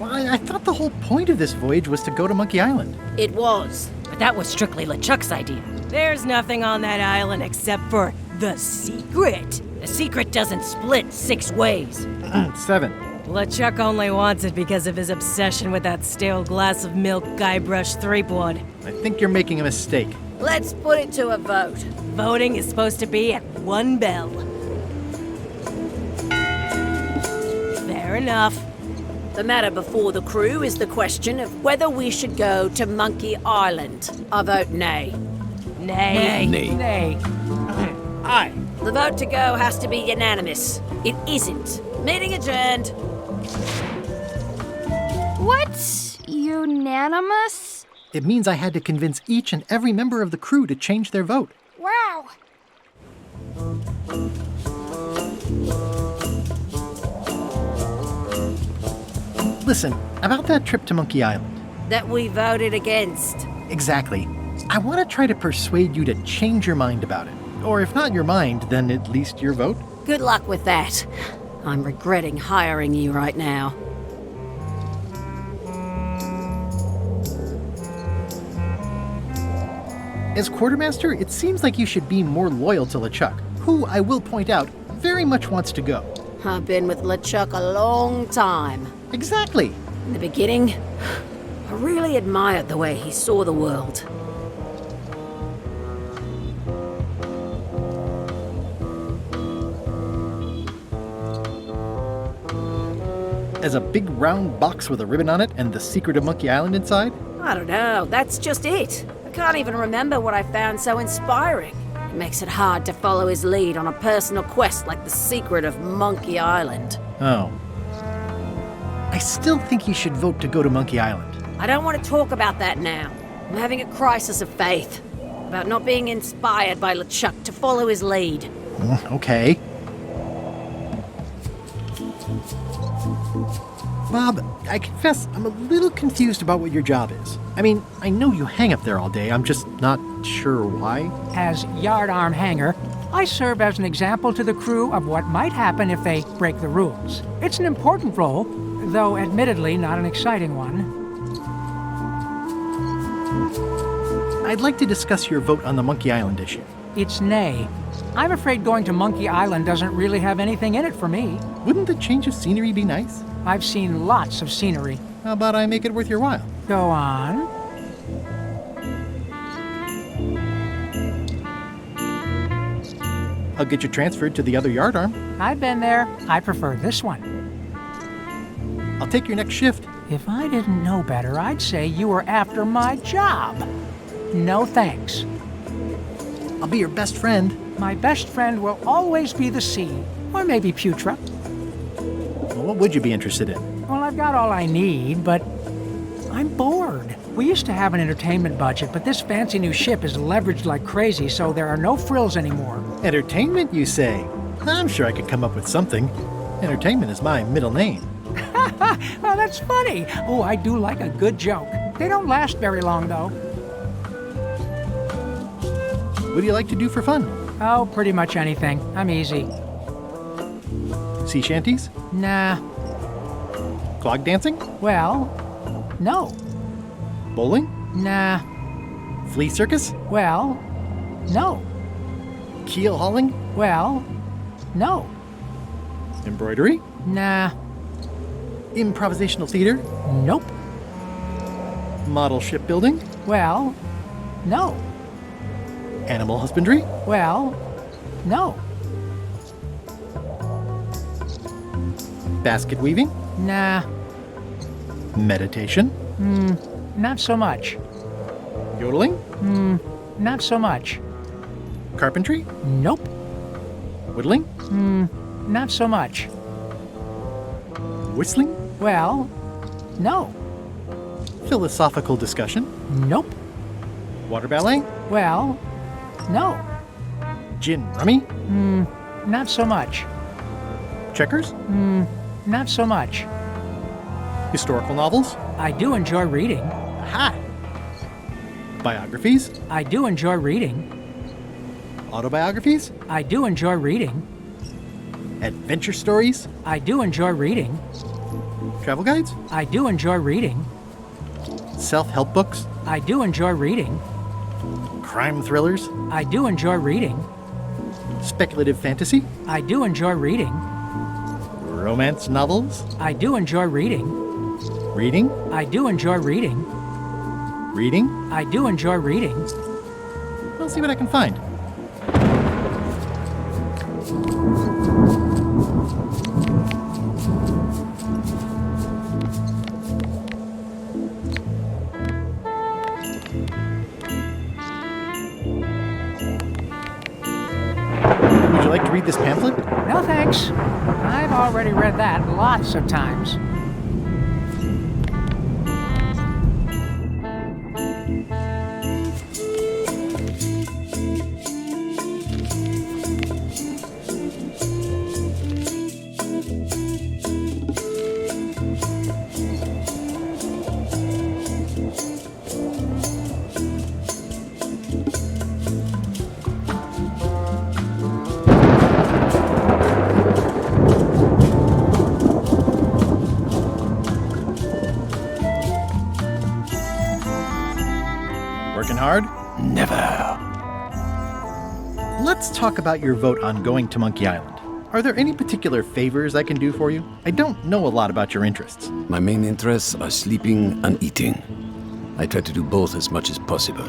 S2: Why, I thought the whole point of this voyage was to go to Monkey Island.
S9: It was.
S8: But that was strictly LeChuck's idea.
S6: There's nothing on that island except for the secret.
S8: The secret doesn't split 6 ways.
S2: 7.
S6: LeChuck only wants it because of his obsession with that stale glass of milk Guybrush Threepwood.
S2: I think you're making a mistake.
S9: Let's put it to a vote.
S6: Voting is supposed to be at 1 bell. Fair enough.
S9: The matter before the crew is the question of whether we should go to Monkey Island. I vote nay.
S6: Nay.
S10: Nay.
S7: Nay.
S2: Aye.
S9: The vote to go has to be unanimous. It isn't. Meeting adjourned.
S1: What's unanimous?
S2: It means I had to convince each and every member of the crew to change their vote.
S1: Wow.
S2: Listen, about that trip to Monkey Island.
S9: That we voted against.
S2: Exactly. I want to try to persuade you to change your mind about it. Or if not your mind, then at least your vote.
S9: Good luck with that. I'm regretting hiring you right now.
S2: As quartermaster, it seems like you should be more loyal to LeChuck, who, I will point out, very much wants to go.
S9: I've been with LeChuck a long time.
S2: Exactly.
S9: In the beginning, I really admired the way he saw the world.
S2: As a big round box with a ribbon on it and the secret of Monkey Island inside?
S9: I don't know, that's just it. I can't even remember what I found so inspiring. It makes it hard to follow his lead on a personal quest like the secret of Monkey Island.
S2: Oh. I still think you should vote to go to Monkey Island.
S9: I don't want to talk about that now. I'm having a crisis of faith. About not being inspired by LeChuck to follow his lead.
S2: Okay. Bob, I confess I'm a little confused about what your job is. I mean, I know you hang up there all day, I'm just not sure why.
S7: As yardarm hanger, I serve as an example to the crew of what might happen if they break the rules. It's an important role, though admittedly not an exciting one.
S2: I'd like to discuss your vote on the Monkey Island issue.
S7: It's nay. I'm afraid going to Monkey Island doesn't really have anything in it for me.
S2: Wouldn't the change of scenery be nice?
S7: I've seen lots of scenery.
S2: How about I make it worth your while?
S7: Go on.
S2: I'll get you transferred to the other yardarm.
S7: I've been there. I prefer this one.
S2: I'll take your next shift.
S7: If I didn't know better, I'd say you were after my job. No thanks.
S2: I'll be your best friend.
S7: My best friend will always be the sea, or maybe Putra.
S2: Well, what would you be interested in?
S7: Well, I've got all I need, but I'm bored. We used to have an entertainment budget, but this fancy new ship is leveraged like crazy, so there are no frills anymore.
S2: Entertainment, you say? I'm sure I could come up with something. Entertainment is my middle name.
S7: Oh, that's funny. Oh, I do like a good joke. They don't last very long, though.
S2: What do you like to do for fun?
S7: Oh, pretty much anything. I'm easy.
S2: Sea shanties?
S7: Nah.
S2: Clog dancing?
S7: Well, no.
S2: Bowling?
S7: Nah.
S2: Flea circus?
S7: Well, no.
S2: Keel hauling?
S7: Well, no.
S2: Embroidery?
S7: Nah.
S2: Improvisational theater?
S7: Nope.
S2: Model shipbuilding?
S7: Well, no.
S2: Animal husbandry?
S7: Well, no.
S2: Basket weaving?
S7: Nah.
S2: Meditation?
S7: Not so much.
S2: Yodeling?
S7: Not so much.
S2: Carpentry?
S7: Nope.
S2: Whittling?
S7: Not so much.
S2: Whistling?
S7: Well, no.
S2: Philosophical discussion?
S7: Nope.
S2: Water ballet?
S7: Well, no.
S2: Gin rummy?
S7: Not so much.
S2: Checkers?
S7: Not so much.
S2: Historical novels?
S7: I do enjoy reading.
S2: Ha! Biographies?
S7: I do enjoy reading.
S2: Autobiographies?
S7: I do enjoy reading.
S2: Adventure stories?
S7: I do enjoy reading.
S2: Travel guides?
S7: I do enjoy reading.
S2: Self-help books?
S7: I do enjoy reading.
S2: Crime thrillers?
S7: I do enjoy reading.
S2: Speculative fantasy?
S7: I do enjoy reading.
S2: Romance novels?
S7: I do enjoy reading.
S2: Reading?
S7: I do enjoy reading.
S2: Reading?
S7: I do enjoy reading.
S2: I'll see what I can find. Would you like to read this pamphlet?
S7: No thanks. I've already read that lots of times.
S2: Working hard?
S10: Never.
S2: Let's talk about your vote on going to Monkey Island. Are there any particular favors I can do for you? I don't know a lot about your interests.
S10: My main interests are sleeping and eating. I try to do both as much as possible.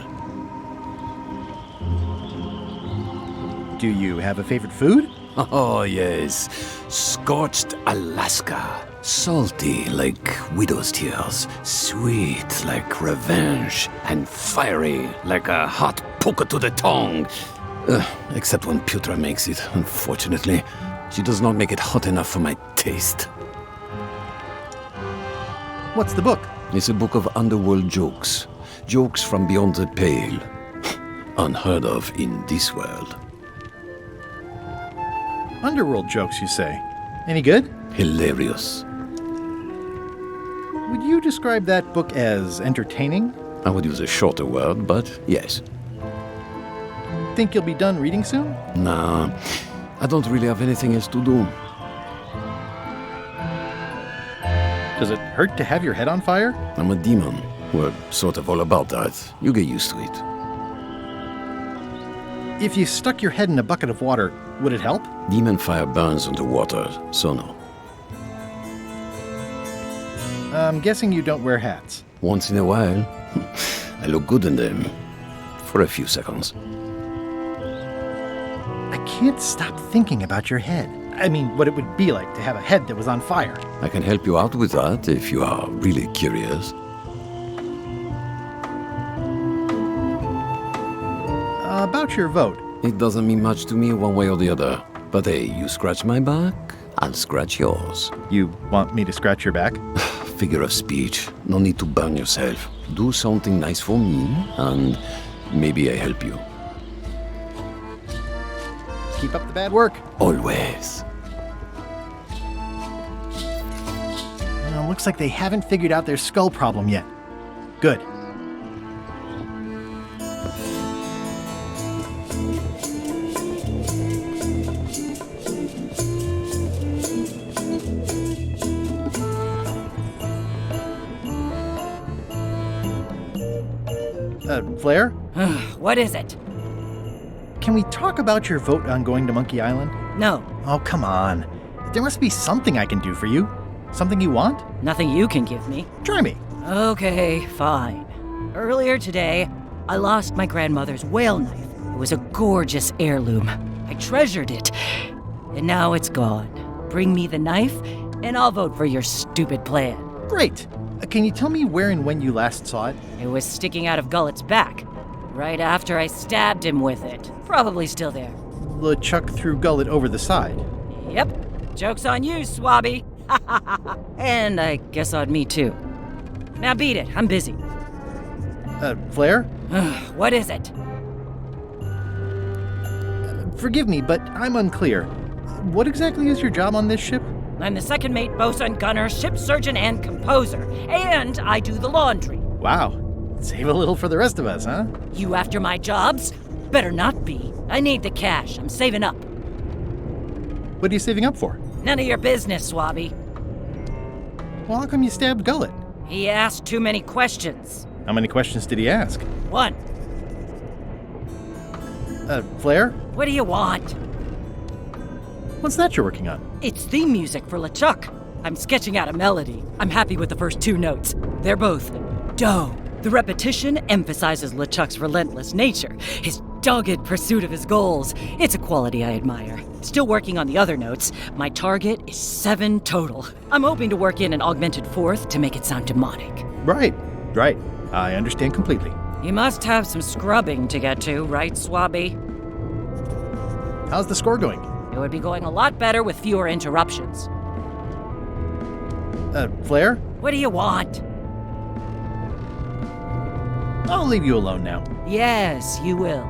S2: Do you have a favorite food?
S10: Oh, yes. Scorched Alaska. Salty like widow's tears. Sweet like revenge. And fiery like a hot poker to the tongue. Except when Putra makes it, unfortunately. She does not make it hot enough for my taste.
S2: What's the book?
S10: It's a book of underworld jokes. Jokes from beyond the pale. Unheard of in this world.
S2: Underworld jokes, you say? Any good?
S10: Hilarious.
S2: Would you describe that book as entertaining?
S10: I would use a shorter word, but yes.
S2: Think you'll be done reading soon?
S10: Nah, I don't really have anything else to do.
S2: Does it hurt to have your head on fire?
S10: I'm a demon. We're sort of all about that. You get used to it.
S2: If you stuck your head in a bucket of water, would it help?
S10: Demon fire burns underwater, so no.
S2: I'm guessing you don't wear hats.
S10: Once in a while, I look good in them. For a few seconds.
S2: I can't stop thinking about your head. I mean, what it would be like to have a head that was on fire.
S10: I can help you out with that if you are really curious.
S2: About your vote.
S10: It doesn't mean much to me one way or the other. But hey, you scratch my back, I'll scratch yours.
S2: You want me to scratch your back?
S10: Figure of speech. No need to burn yourself. Do something nice for me, and maybe I help you.
S2: Keep up the bad work.
S10: Always.
S2: looks like they haven't figured out their skull problem yet. Good. Flair?
S8: What is it?
S2: Can we talk about your vote on going to Monkey Island?
S8: No.
S2: Oh, come on. There must be something I can do for you. Something you want?
S8: Nothing you can give me.
S2: Try me.
S8: Okay, fine. Earlier today, I lost my grandmother's whale knife. It was a gorgeous heirloom. I treasured it. And now it's gone. Bring me the knife, and I'll vote for your stupid plan.
S2: Great. Can you tell me where and when you last saw it?
S8: It was sticking out of Gullet's back, right after I stabbed him with it. Probably still there.
S2: LeChuck threw Gullet over the side.
S8: Yep. Joke's on you, Swabbie. And I guess on me, too. Now beat it. I'm busy.
S2: Flair?
S8: What is it?
S2: Forgive me, but I'm unclear. What exactly is your job on this ship?
S8: I'm the second mate, bosun, gunner, ship surgeon, and composer. And I do the laundry.
S2: Wow. Save a little for the rest of us, huh?
S8: You after my jobs? Better not be. I need the cash. I'm saving up.
S2: What are you saving up for?
S8: None of your business, Swabbie.
S2: Well, how come you stabbed Gullet?
S8: He asked too many questions.
S2: How many questions did he ask?
S8: 1.
S2: Flair?
S8: What do you want?
S2: What's that you're working on?
S8: It's theme music for LeChuck. I'm sketching out a melody. I'm happy with the first 2 notes. They're both do. The repetition emphasizes LeChuck's relentless nature, his dogged pursuit of his goals. It's a quality I admire. Still working on the other notes. My target is 7 total. I'm hoping to work in an augmented 4th to make it sound demonic.
S2: Right. I understand completely.
S8: You must have some scrubbing to get to, right, Swabbie?
S2: How's the score going?
S8: It would be going a lot better with fewer interruptions.
S2: Flair?
S8: What do you want?
S2: I'll leave you alone now.
S8: Yes, you will.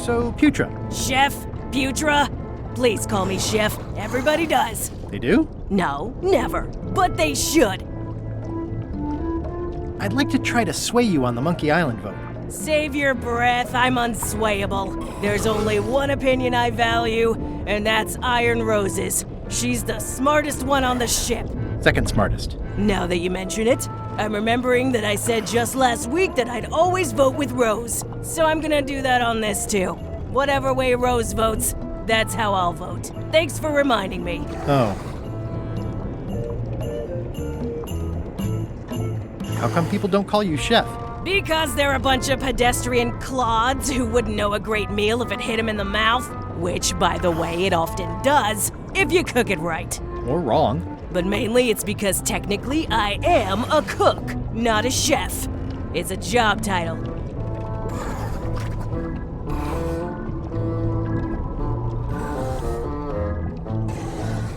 S2: So, Putra.
S6: Chef? Putra? Please call me Chef. Everybody does.
S2: They do?
S6: No, never. But they should.
S2: I'd like to try to sway you on the Monkey Island vote.
S6: Save your breath, I'm unswayable. There's only one opinion I value, and that's Iron Rose's. She's the smartest one on the ship.
S2: Second smartest.
S6: Now that you mention it, I'm remembering that I said just last week that I'd always vote with Rose. So I'm gonna do that on this too. Whatever way Rose votes, that's how I'll vote. Thanks for reminding me.
S2: Oh. How come people don't call you Chef?
S6: Because they're a bunch of pedestrian clods who wouldn't know a great meal if it hit them in the mouth. Which, by the way, it often does, if you cook it right.
S2: Or wrong.
S6: But mainly it's because technically I am a cook, not a chef. It's a job title.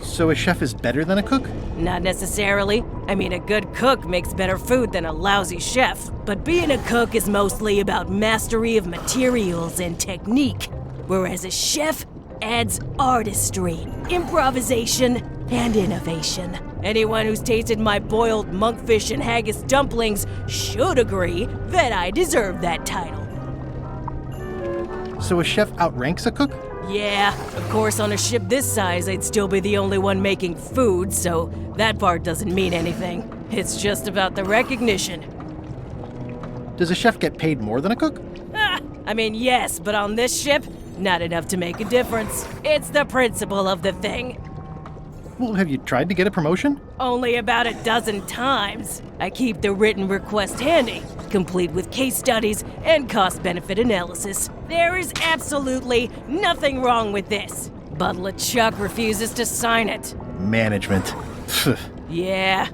S2: So a chef is better than a cook?
S6: Not necessarily. I mean, a good cook makes better food than a lousy chef. But being a cook is mostly about mastery of materials and technique, whereas a chef adds artistry, improvisation, and innovation. Anyone who's tasted my boiled monkfish and haggis dumplings should agree that I deserve that title.
S2: So a chef outranks a cook?
S6: Yeah, of course on a ship this size I'd still be the only one making food, so that part doesn't mean anything. It's just about the recognition.
S2: Does a chef get paid more than a cook?
S6: I mean, yes, but on this ship, not enough to make a difference. It's the principle of the thing.
S2: Well, have you tried to get a promotion?
S6: Only about a dozen times. I keep the written request handy, complete with case studies and cost-benefit analysis. There is absolutely nothing wrong with this. But LeChuck refuses to sign it.
S2: Management.
S6: Yeah.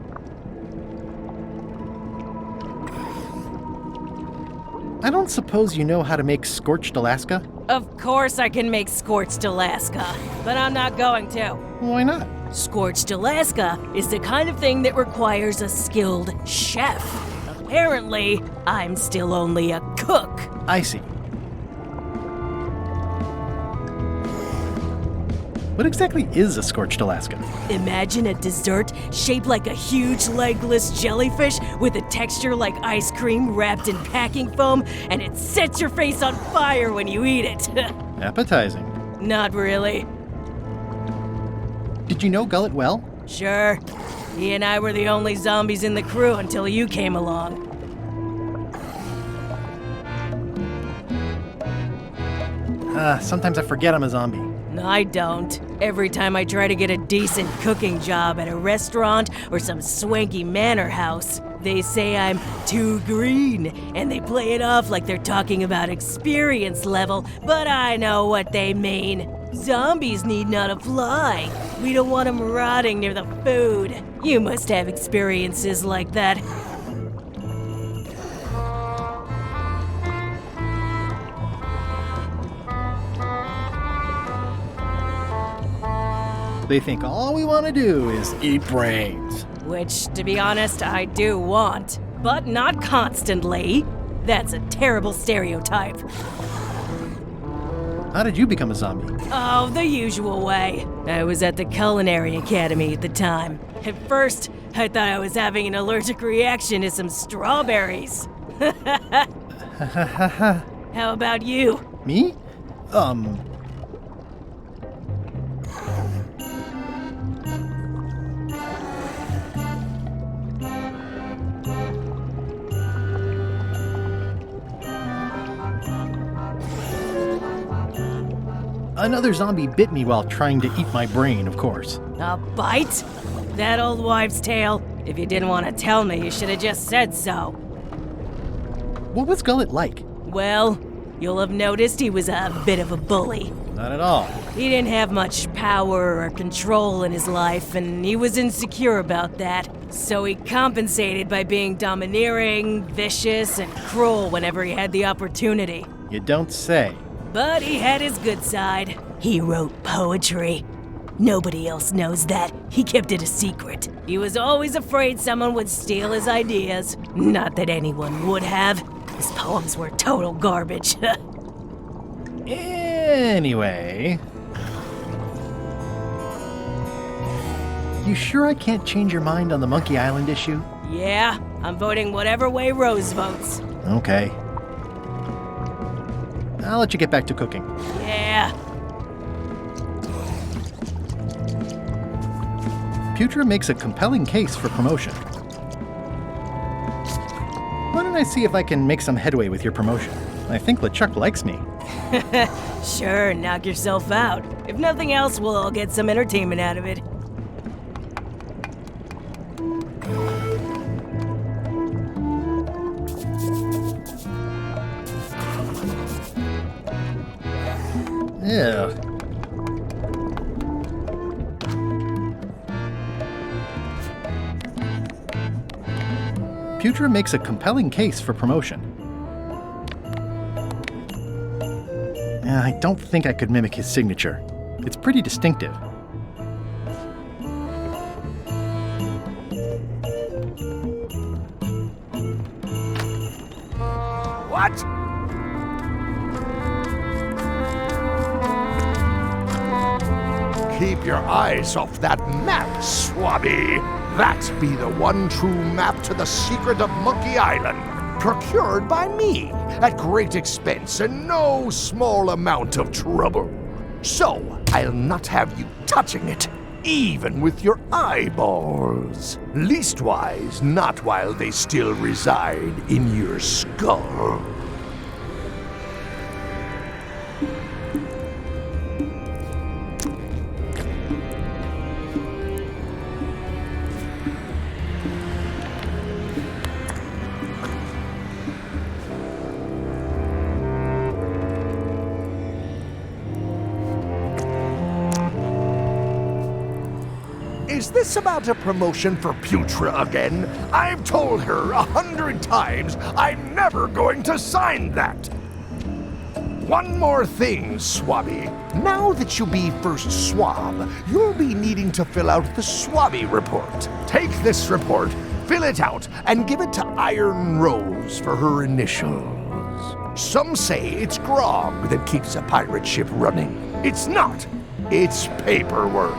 S2: I don't suppose you know how to make scorched Alaska?
S6: Of course I can make scorched Alaska, but I'm not going to.
S2: Why not?
S6: Scorched Alaska is the kind of thing that requires a skilled chef. Apparently, I'm still only a cook.
S2: I see. What exactly is a scorched Alaska?
S6: Imagine a dessert shaped like a huge legless jellyfish with a texture like ice cream wrapped in packing foam, and it sets your face on fire when you eat it.
S2: Appetizing.
S6: Not really.
S2: Did you know Gullet well?
S6: Sure. He and I were the only zombies in the crew until you came along.
S2: Sometimes I forget I'm a zombie.
S6: I don't. Every time I try to get a decent cooking job at a restaurant or some swanky manor house, they say I'm too green, and they play it off like they're talking about experience level, but I know what they mean. Zombies need not apply. We don't want them rotting near the food. You must have experiences like that.
S2: They think all we want to do is eat brains.
S6: Which, to be honest, I do want. But not constantly. That's a terrible stereotype.
S2: How did you become a zombie?
S6: Oh, the usual way. I was at the Culinary Academy at the time. At first, I thought I was having an allergic reaction to some strawberries. How about you?
S2: Me? Another zombie bit me while trying to eat my brain, of course.
S6: A bite? That old wives' tale. If you didn't want to tell me, you should have just said so.
S2: What was Gullet like?
S6: Well, you'll have noticed he was a bit of a bully.
S2: Not at all.
S6: He didn't have much power or control in his life, and he was insecure about that. So he compensated by being domineering, vicious, and cruel whenever he had the opportunity.
S2: You don't say.
S6: But he had his good side. He wrote poetry. Nobody else knows that. He kept it a secret. He was always afraid someone would steal his ideas. Not that anyone would have. His poems were total garbage.
S2: Anyway... You sure I can't change your mind on the Monkey Island issue?
S6: Yeah, I'm voting whatever way Rose votes.
S2: Okay. I'll let you get back to cooking.
S6: Yeah.
S2: Putra makes a compelling case for promotion. Why don't I see if I can make some headway with your promotion? I think LeChuck likes me.
S6: Sure, knock yourself out. If nothing else, we'll all get some entertainment out of it.
S2: Yeah. Putra makes a compelling case for promotion. I don't think I could mimic his signature. It's pretty distinctive.
S5: What? Keep your eyes off that map, Swabbie. That be the one true map to the secret of Monkey Island, procured by me at great expense and no small amount of trouble. So, I'll not have you touching it, even with your eyeballs. Leastwise, not while they still reside in your skull. Is this about a promotion for Putra again? I've told her 100 times I'm never going to sign that. One more thing, Swabbie. Now that you'll be first swab, you'll be needing to fill out the Swabbie report. Take this report, fill it out, and give it to Iron Rose for her initials. Some say it's grog that keeps a pirate ship running. It's not. It's paperwork.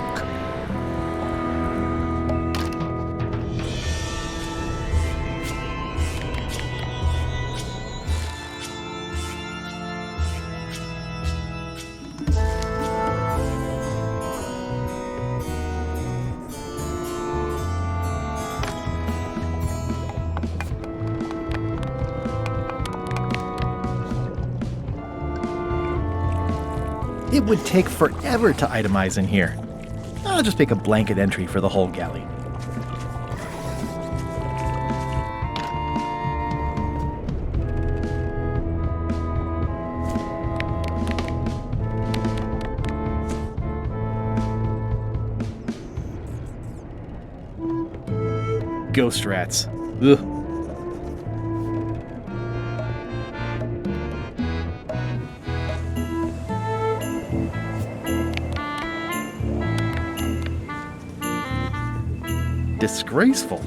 S2: It would take forever to itemize in here. I'll just make a blanket entry for the whole galley. Ghost rats. Ugh. Disgraceful.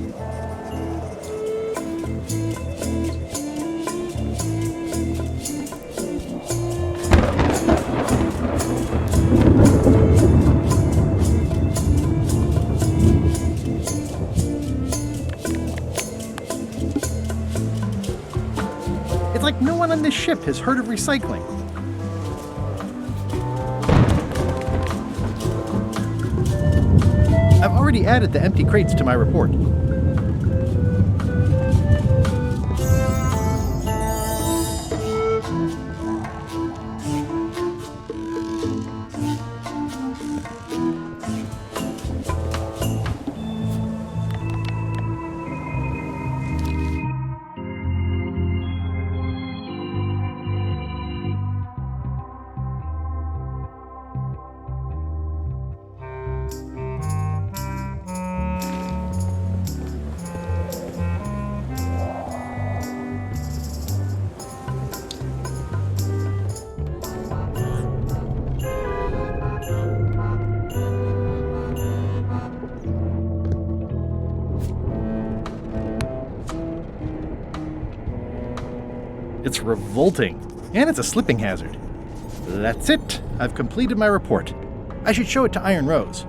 S2: It's like no one on this ship has heard of recycling. I've already added the empty crates to my report. It's revolting, and it's a slipping hazard. That's it. I've completed my report. I should show it to Iron Rose.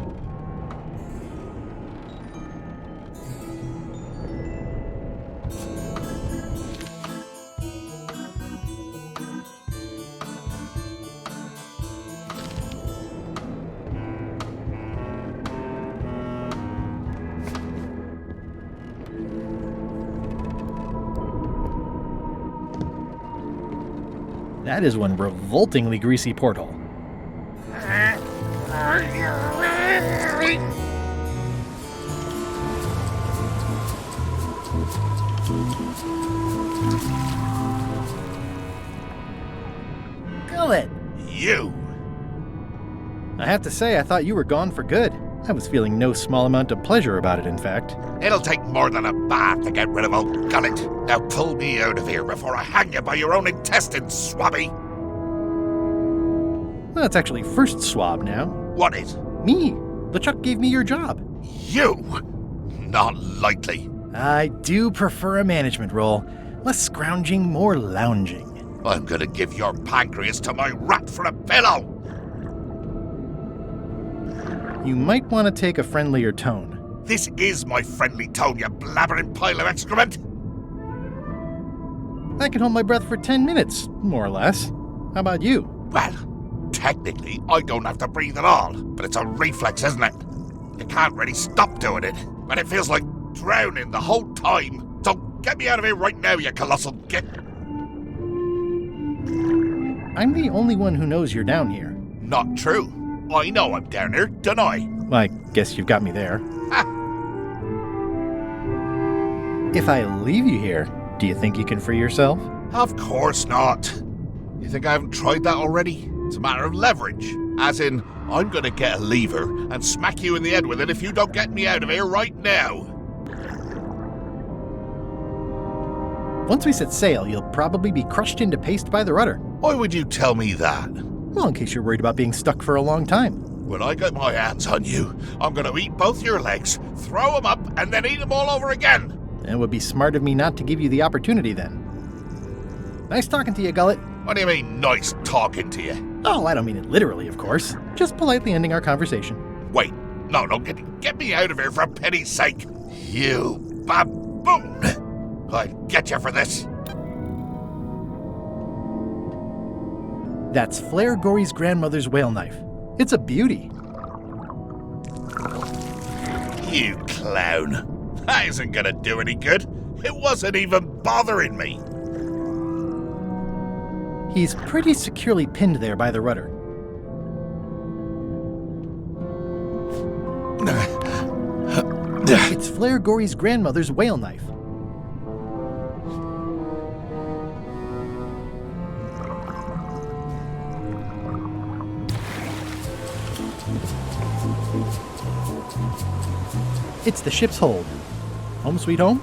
S2: That is one revoltingly greasy porthole. Gullet!
S3: You!
S2: I have to say, I thought you were gone for good. I was feeling no small amount of pleasure about it, in fact.
S3: It'll take more than a bath to get rid of old Gullet. Now pull me out of here before I hang you by your own intestines, Swabbie!
S2: Well, it's actually first swab now.
S3: What is?
S2: Me. LeChuck gave me your job.
S3: You? Not likely.
S2: I do prefer a management role. Less scrounging, more lounging.
S3: I'm gonna give your pancreas to my rat for a pillow!
S2: You might want to take a friendlier tone.
S3: This is my friendly tone, you blabbering pile of excrement!
S2: I can hold my breath for 10 minutes, more or less. How about you?
S3: Well, technically, I don't have to breathe at all, but it's a reflex, isn't it? You can't really stop doing it, but it feels like drowning the whole time. So get me out of here right now, you colossal git!
S2: I'm the only one who knows you're down here.
S3: Not true. I know I'm down here, don't I?
S2: I guess you've got me there.
S3: Ha!
S2: If I leave you here, do you think you can free yourself?
S3: Of course not. You think I haven't tried that already? It's a matter of leverage. As in, I'm gonna get a lever and smack you in the head with it if you don't get me out of here right now.
S2: Once we set sail, you'll probably be crushed into paste by the rudder.
S3: Why would you tell me that?
S2: Well, in case you're worried about being stuck for a long time.
S3: When I get my hands on you, I'm gonna eat both your legs, throw them up, and then eat them all over again.
S2: It would be smart of me not to give you the opportunity then. Nice talking to you, Gullet.
S3: What do you mean, nice talking to you?
S2: Oh, I don't mean it literally, of course. Just just politely ending our conversation.
S3: Wait, no, get me out of here for pity's sake. You baboon! I'll get you for this.
S2: That's Flair Gory's grandmother's whale knife. It's a beauty.
S3: You clown. That isn't gonna do any good. It wasn't even bothering me.
S2: He's pretty securely pinned there by the rudder. It's Flair Gory's grandmother's whale knife. It's the ship's hold. Home sweet home?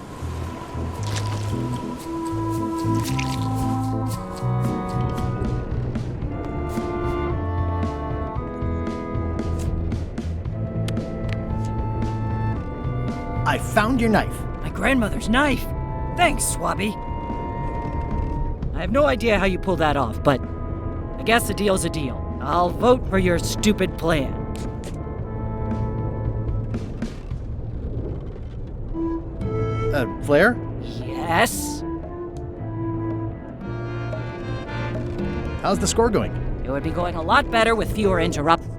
S2: I found your knife.
S8: My grandmother's knife. Thanks, Swabbie. I have no idea how you pulled that off, but I guess a deal's a deal. I'll vote for your stupid plan.
S2: Flair?
S8: Yes?
S2: How's the score going?
S8: It would be going a lot better with fewer interruptions.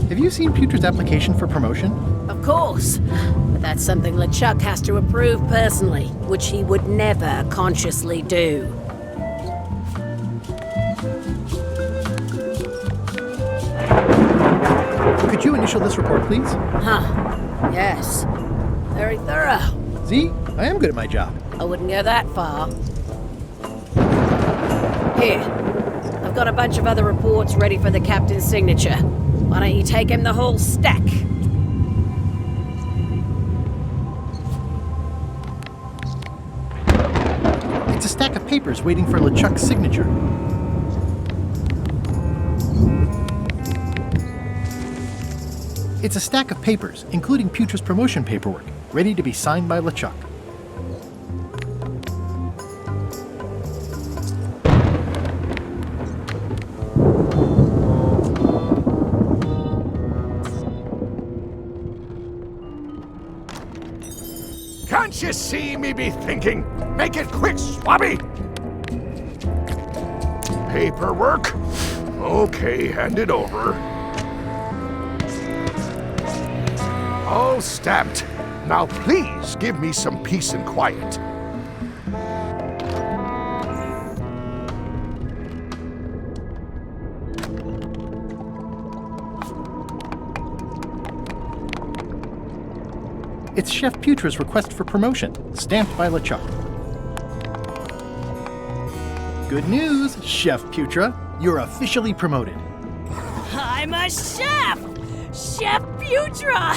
S2: Have you seen Putra's application for promotion?
S9: Of course. But that's something LeChuck has to approve personally, which he would never consciously do.
S2: Could you initial this report, please?
S9: Yes. Very thorough.
S2: See? I am good at my job.
S9: I wouldn't go that far. Here. I've got a bunch of other reports ready for the captain's signature. Why don't you take him the whole stack?
S2: It's a stack of papers waiting for LeChuck's signature. It's a stack of papers, including Putra's promotion paperwork, ready to be signed by LeChuck.
S5: Can't you see me be thinking? Make it quick, Swabbie! Paperwork? Okay, hand it over. All stamped. Now please give me some peace and quiet.
S2: It's Chef Putra's request for promotion, stamped by LeChuck. Good news, Chef Putra. You're officially promoted.
S6: I'm a chef! Chef Putra!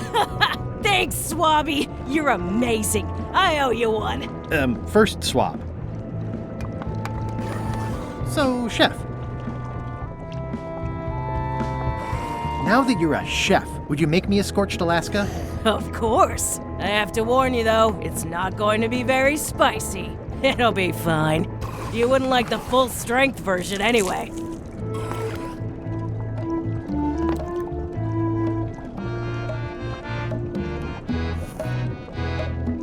S6: Thanks, Swabbie. You're amazing. I owe you one.
S2: First swab. So, Chef. Now that you're a chef, would you make me a scorched Alaska?
S6: Of course. I have to warn you, though, it's not going to be very spicy. It'll be fine. You wouldn't like the full-strength version anyway.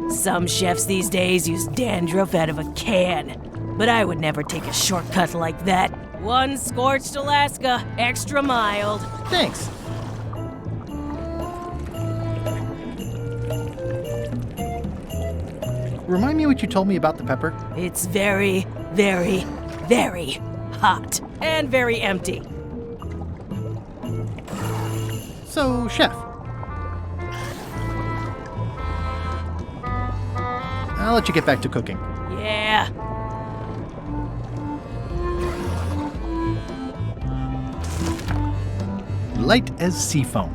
S6: Some chefs these days use dandruff out of a can, but I would never take a shortcut like that. One scorched Alaska, extra mild.
S2: Thanks. Remind me what you told me about the pepper?
S6: It's very, very, very hot and very empty.
S2: So, Chef. I'll let you get back to cooking.
S6: Yeah.
S2: Light as sea foam.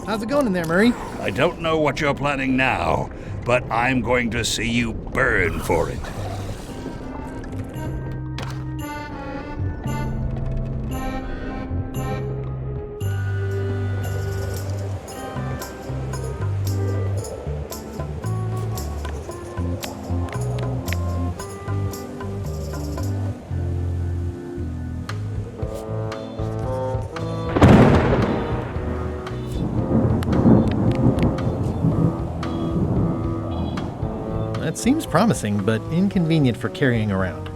S2: How's it going in there, Murray?
S4: I don't know what you're planning now, but I'm going to see you burn for it.
S2: That seems promising, but inconvenient for carrying around.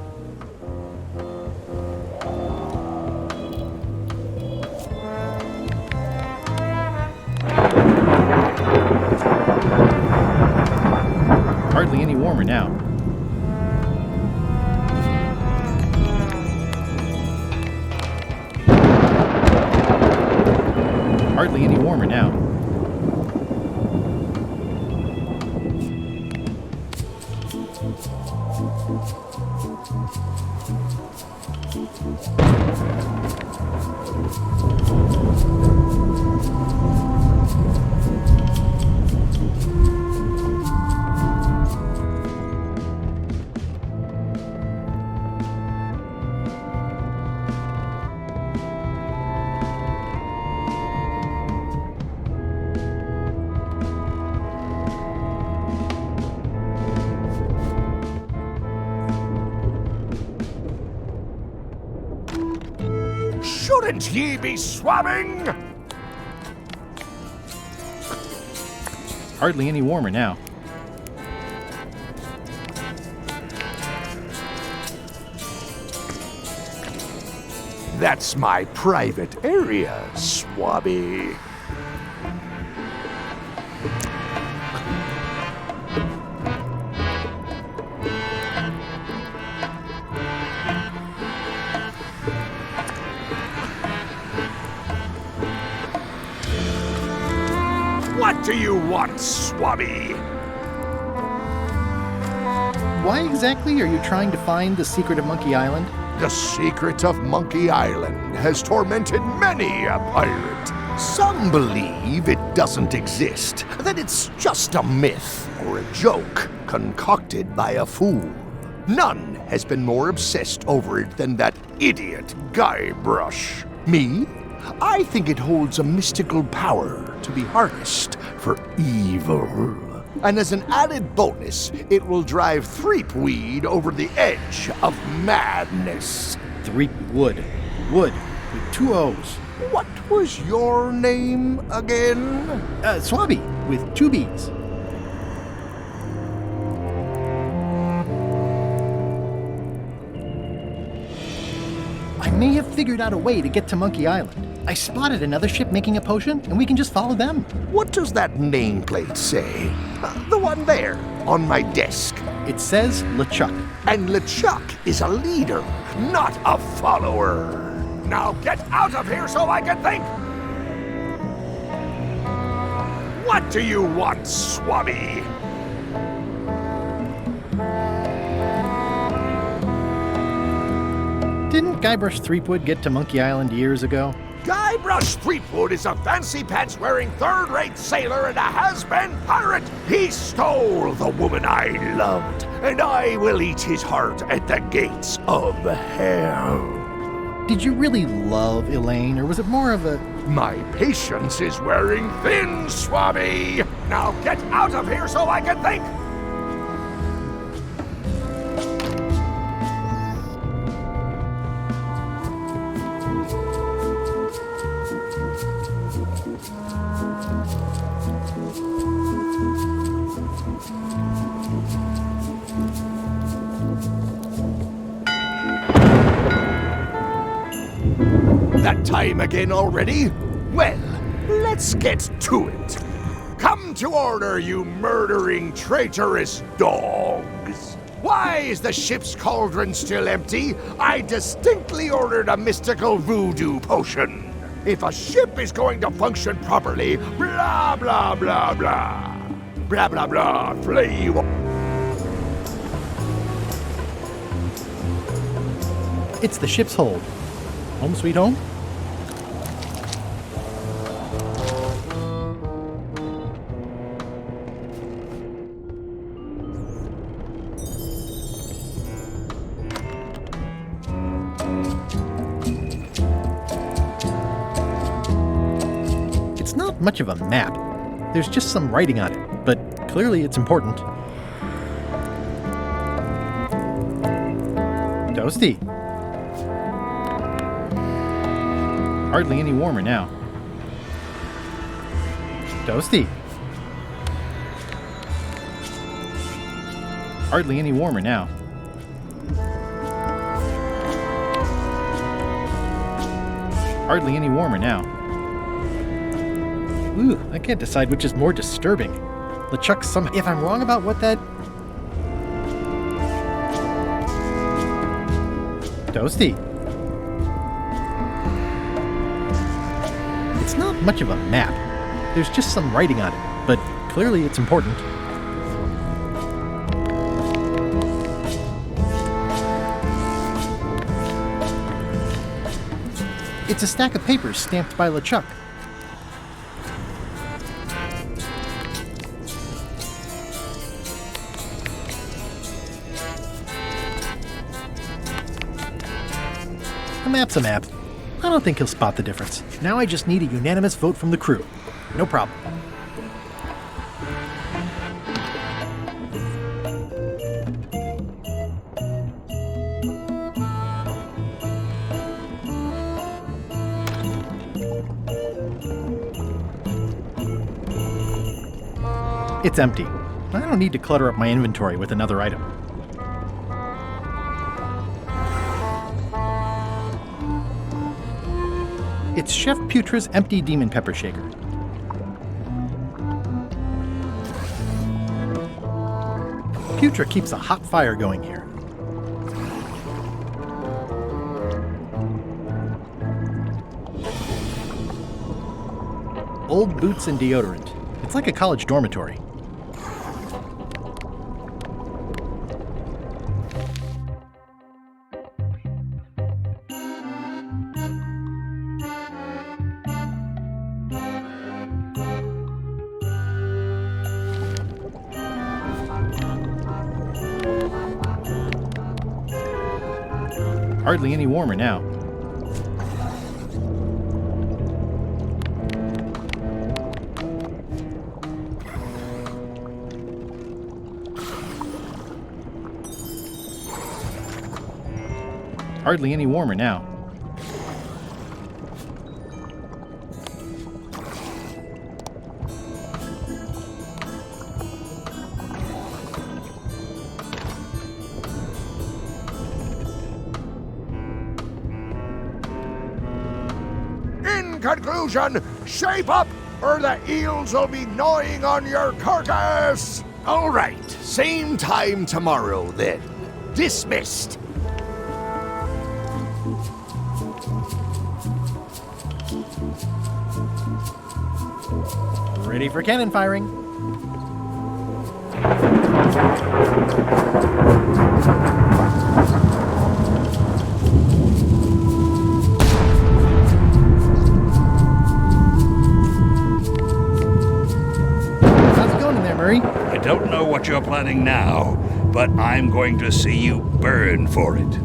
S2: Hardly any warmer now. Hardly any warmer now.
S5: Shouldn't ye be swabbing?
S2: Hardly any warmer now.
S5: That's my private area, Swabbie. What do you want, Swabbie?
S2: Why exactly are you trying to find the secret of Monkey Island?
S5: The secret of Monkey Island has tormented many a pirate. Some believe it doesn't exist, that it's just a myth or a joke concocted by a fool. None has been more obsessed over it than that idiot Guybrush. Me? I think it holds a mystical power to be harnessed for evil. And as an added bonus, it will drive Threepweed over the edge of madness.
S2: Wood. Wood, with 2 O's.
S5: What was your name again?
S2: Swabbie, with 2 B's. I may have figured out a way to get to Monkey Island. I spotted another ship making a potion, and we can just follow them.
S5: What does that nameplate say? The one there, on my desk.
S2: It says LeChuck.
S5: And LeChuck is a leader, not a follower. Now get out of here so I can think! What do you want, Swabbie?
S2: Didn't Guybrush Threepwood get to Monkey Island years ago?
S5: Guybrush Threepwood is a fancy-pants-wearing third-rate sailor and a has-been pirate. He stole the woman I loved, and I will eat his heart at the gates of hell.
S2: Did you really love Elaine, or was it more of a...
S5: My patience is wearing thin, Swabbie. Now get out of here so I can think! That time again already? Well, let's get to it. Come to order, you murdering, traitorous dogs. Why is the ship's cauldron still empty? I distinctly ordered a mystical voodoo potion. If a ship is going to function properly, blah, blah, blah, blah. Blah, blah, blah, flay you.
S2: It's the ship's hold. Home sweet home? not much of a map. There's just some writing on it, but clearly it's important. Toasty. Hardly any warmer now. Toasty. Hardly any warmer now. Hardly any warmer now. Ooh, I can't decide which is more disturbing. LeChuck somehow... If I'm wrong about what that... Toasty. It's not much of a map. There's just some writing on it, but clearly it's important. It's a stack of papers stamped by LeChuck. A map's a map. I don't think he'll spot the difference. Now I just need a unanimous vote from the crew. No problem. It's empty. I don't need to clutter up my inventory with another item. It's Chef Putra's empty demon pepper shaker. Putra keeps a hot fire going here. Old boots and deodorant. It's like a college dormitory. Hardly any warmer now. Hardly any warmer now.
S5: In conclusion, shape up, or the eels will be gnawing on your carcass! All right, same time tomorrow, then. Dismissed.
S2: Ready for cannon firing. How's it going in there, Murray?
S4: I don't know what you're planning now, but I'm going to see you burn for it.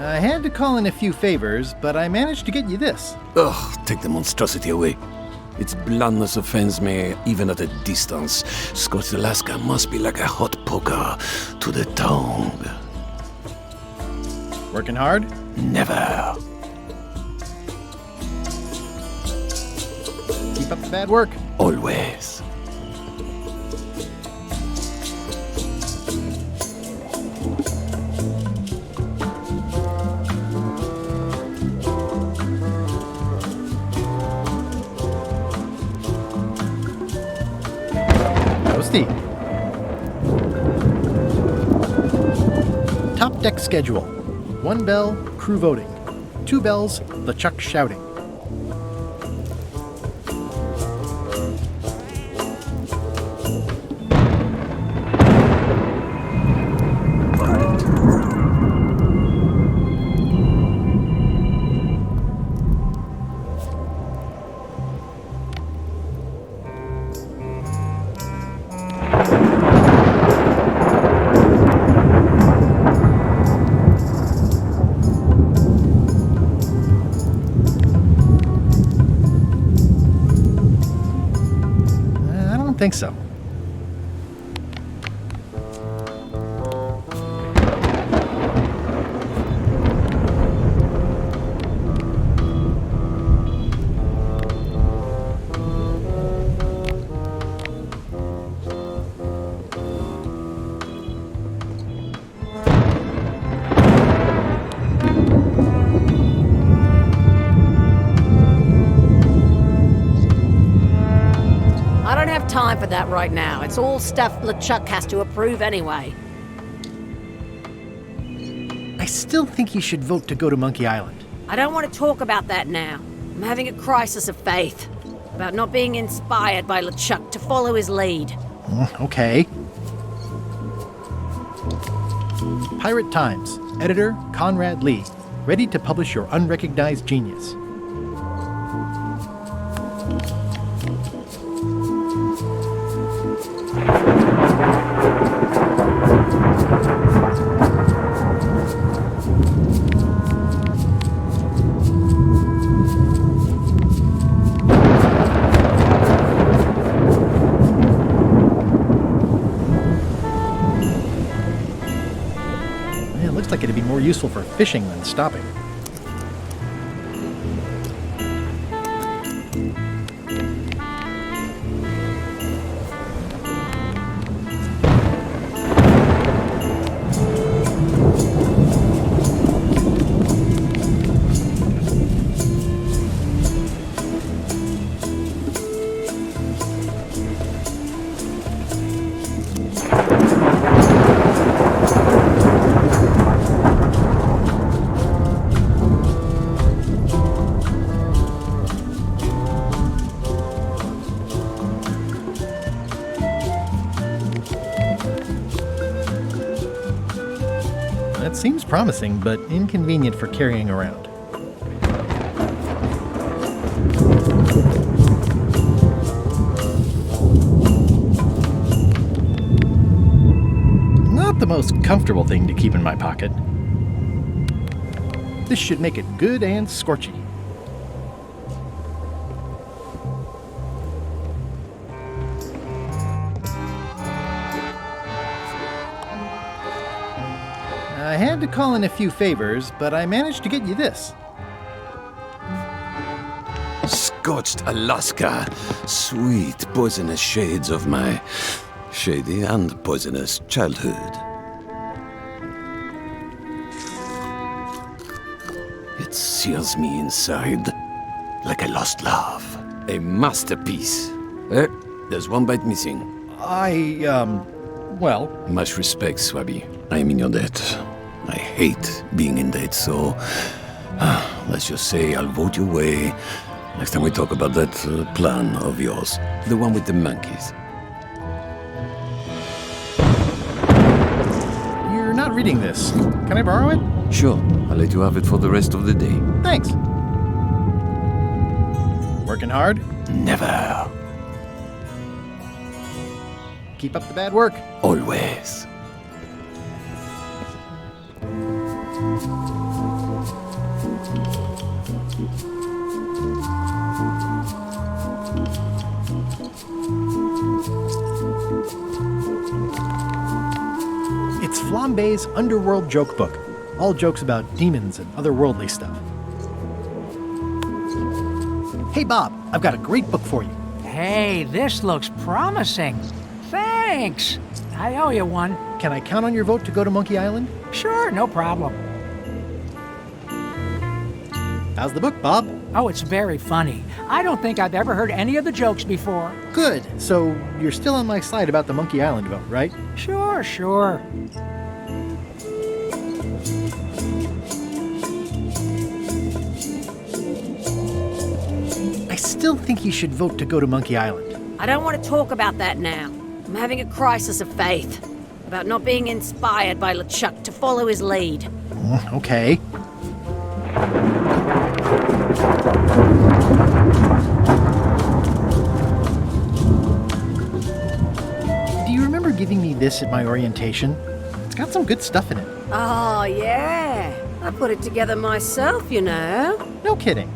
S2: I had to call in a few favors, but I managed to get you this.
S10: Ugh, take the monstrosity away. Its blandness offends me, even at a distance. Scotched Alaska must be like a hot poker to the tongue.
S2: Working hard?
S10: Never.
S2: Keep up the bad work.
S10: Always.
S2: Toasty. Top deck schedule. 1 bell, crew voting. 2 bells, LeChuck shouting. think so.
S9: I don't have time for that right now. It's all stuff LeChuck has to approve anyway.
S2: I still think you should vote to go to Monkey Island.
S9: I don't want to talk about that now. I'm having a crisis of faith about not being inspired by LeChuck to follow his lead.
S2: Okay. Pirate Times, editor Conrad Lee, ready to publish your unrecognized genius. It looks like it'd be more useful for fishing than stopping. That seems promising, but inconvenient for carrying around. Not the most comfortable thing to keep in my pocket. This should make it good and scorchy. I had to call in a few favors, but I managed to get you this.
S10: Scorched Alaska, sweet poisonous shades of my shady and poisonous childhood. It sears me inside like a lost love. A masterpiece. There's one bite missing.
S2: Well,
S10: Much respect, Swabbie. I am in your debt. I hate being in debt, so let's just say I'll vote your way next time we talk about that plan of yours. The one with the monkeys.
S2: you're not reading this. Can I borrow it?
S10: Sure, I'll let you have it for the rest of the day.
S2: Thanks. Working hard?
S10: Never.
S2: Keep up the bad work.
S10: Always.
S2: It's Flambe's Underworld Joke Book. All jokes about demons and otherworldly stuff. Hey, Bob, I've got a great book for you.
S7: Hey, this looks promising. Thanks. I owe you one.
S2: Can I count on your vote to go to Monkey Island?
S7: Sure, no problem.
S2: How's the book, Bob?
S7: Oh, it's very funny. I don't think I've ever heard any of the jokes before.
S2: Good. So you're still on my side about the Monkey Island vote, right?
S7: Sure.
S2: I still think you should vote to go to Monkey Island.
S9: I don't want to talk about that now. I'm having a crisis of faith about not being inspired by LeChuck to follow his lead.
S2: Okay. Do you remember giving me this at my orientation? It's got some good stuff in it.
S9: Oh, yeah. I put it together myself, you know.
S2: No kidding.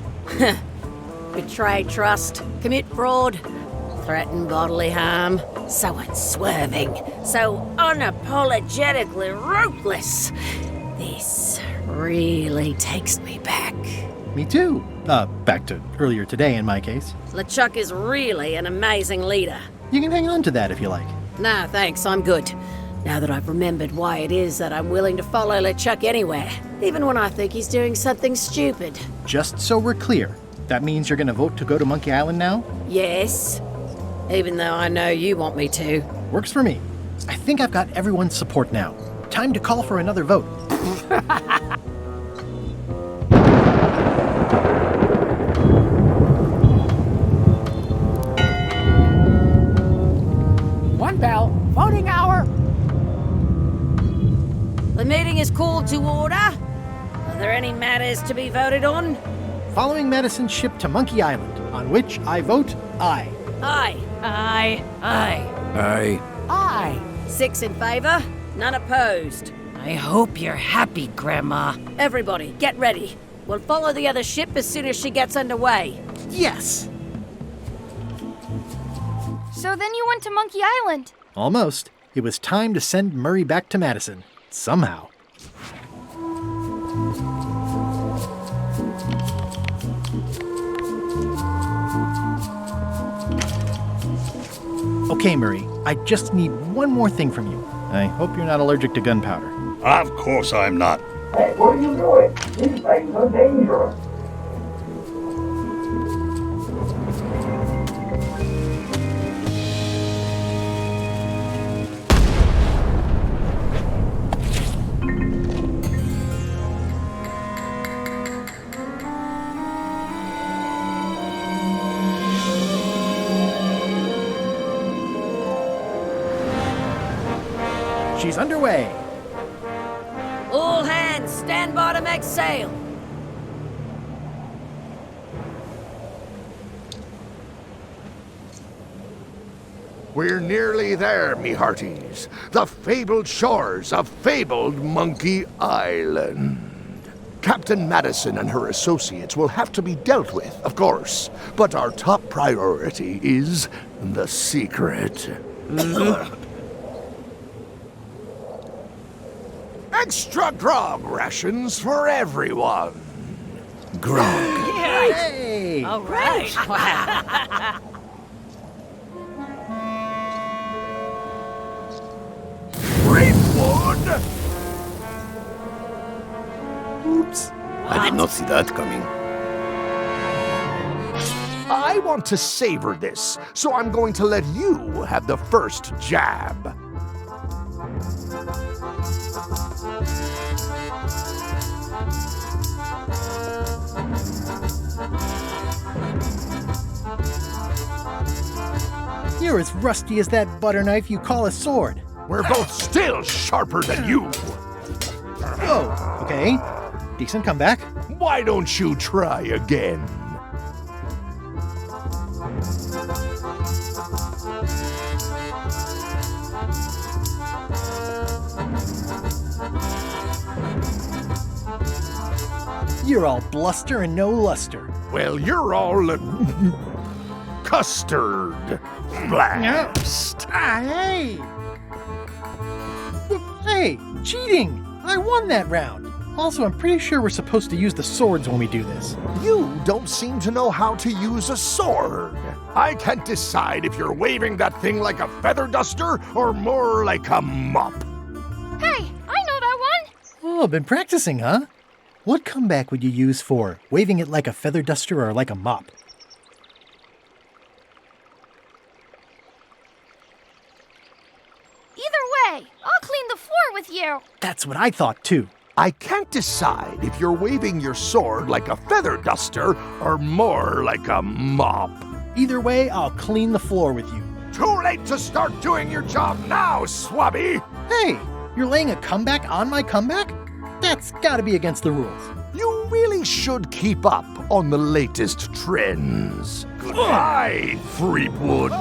S9: Betray trust, commit fraud, threaten bodily harm. So unswerving, so unapologetically ruthless. This really takes me back.
S2: Me too. Back to earlier today in my case.
S9: LeChuck is really an amazing leader.
S2: You can hang on to that if you like.
S9: Nah, thanks, I'm good. Now that I've remembered why it is that I'm willing to follow LeChuck anywhere, even when I think he's doing something stupid.
S2: Just so we're clear, that means you're gonna vote to go to Monkey Island now?
S9: Yes, even though I know you want me to.
S2: Works for me. I think I've got everyone's support now. Time to call for another vote.
S7: One bell. Voting hour.
S9: The meeting is called to order. Are there any matters to be voted on?
S2: Following Madison's ship to Monkey Island, on which I vote aye.
S9: Aye.
S6: Aye.
S10: Aye.
S7: Aye.
S9: 6 in favor, none opposed.
S8: I hope you're happy, Grandma.
S9: Everybody, get ready. We'll follow the other ship as soon as she gets underway.
S2: Yes!
S1: So then you went to Monkey Island.
S2: Almost. It was time to send Murray back to Madison. Somehow. Okay, Murray, I just need one more thing from you. I hope you're not allergic to gunpowder.
S4: Of course I'm not.
S5: Hey, what are you doing? These things are dangerous.
S2: She's underway.
S9: All hands, stand by to make sail.
S5: We're nearly there, me hearties. The fabled shores of fabled Monkey Island. Captain Madison and her associates will have to be dealt with, of course. But our top priority is the secret. Extra grog rations for everyone.
S10: Grog.
S2: Hey!
S8: All right.
S5: Greenwood!
S2: Oops.
S10: I did not see that coming.
S5: I want to savor this, so I'm going to let you have the first jab.
S2: You're as rusty as that butter knife you call a sword.
S5: We're both still sharper than you.
S2: Oh, okay. Decent comeback.
S5: Why don't you try again?
S2: You're all bluster and no luster.
S5: Well, you're all custard blast.
S2: Hey! Hey, cheating! I won that round. Also, I'm pretty sure we're supposed to use the swords when we do this.
S5: You don't seem to know how to use a sword. I can't decide if you're waving that thing like a feather duster or more like a mop.
S1: Hey, I know that one.
S2: Oh, been practicing, huh? What comeback would you use for waving it like a feather duster or like a mop?
S1: Either way, I'll clean the floor with you.
S2: That's what I thought, too.
S5: I can't decide if you're waving your sword like a feather duster or more like a mop.
S2: Either way, I'll clean the floor with you.
S5: Too late to start doing your job now, Swabbie!
S2: Hey, you're laying a comeback on my comeback? That's gotta be against the rules.
S5: You really should keep up on the latest trends. Goodbye, Freepwood.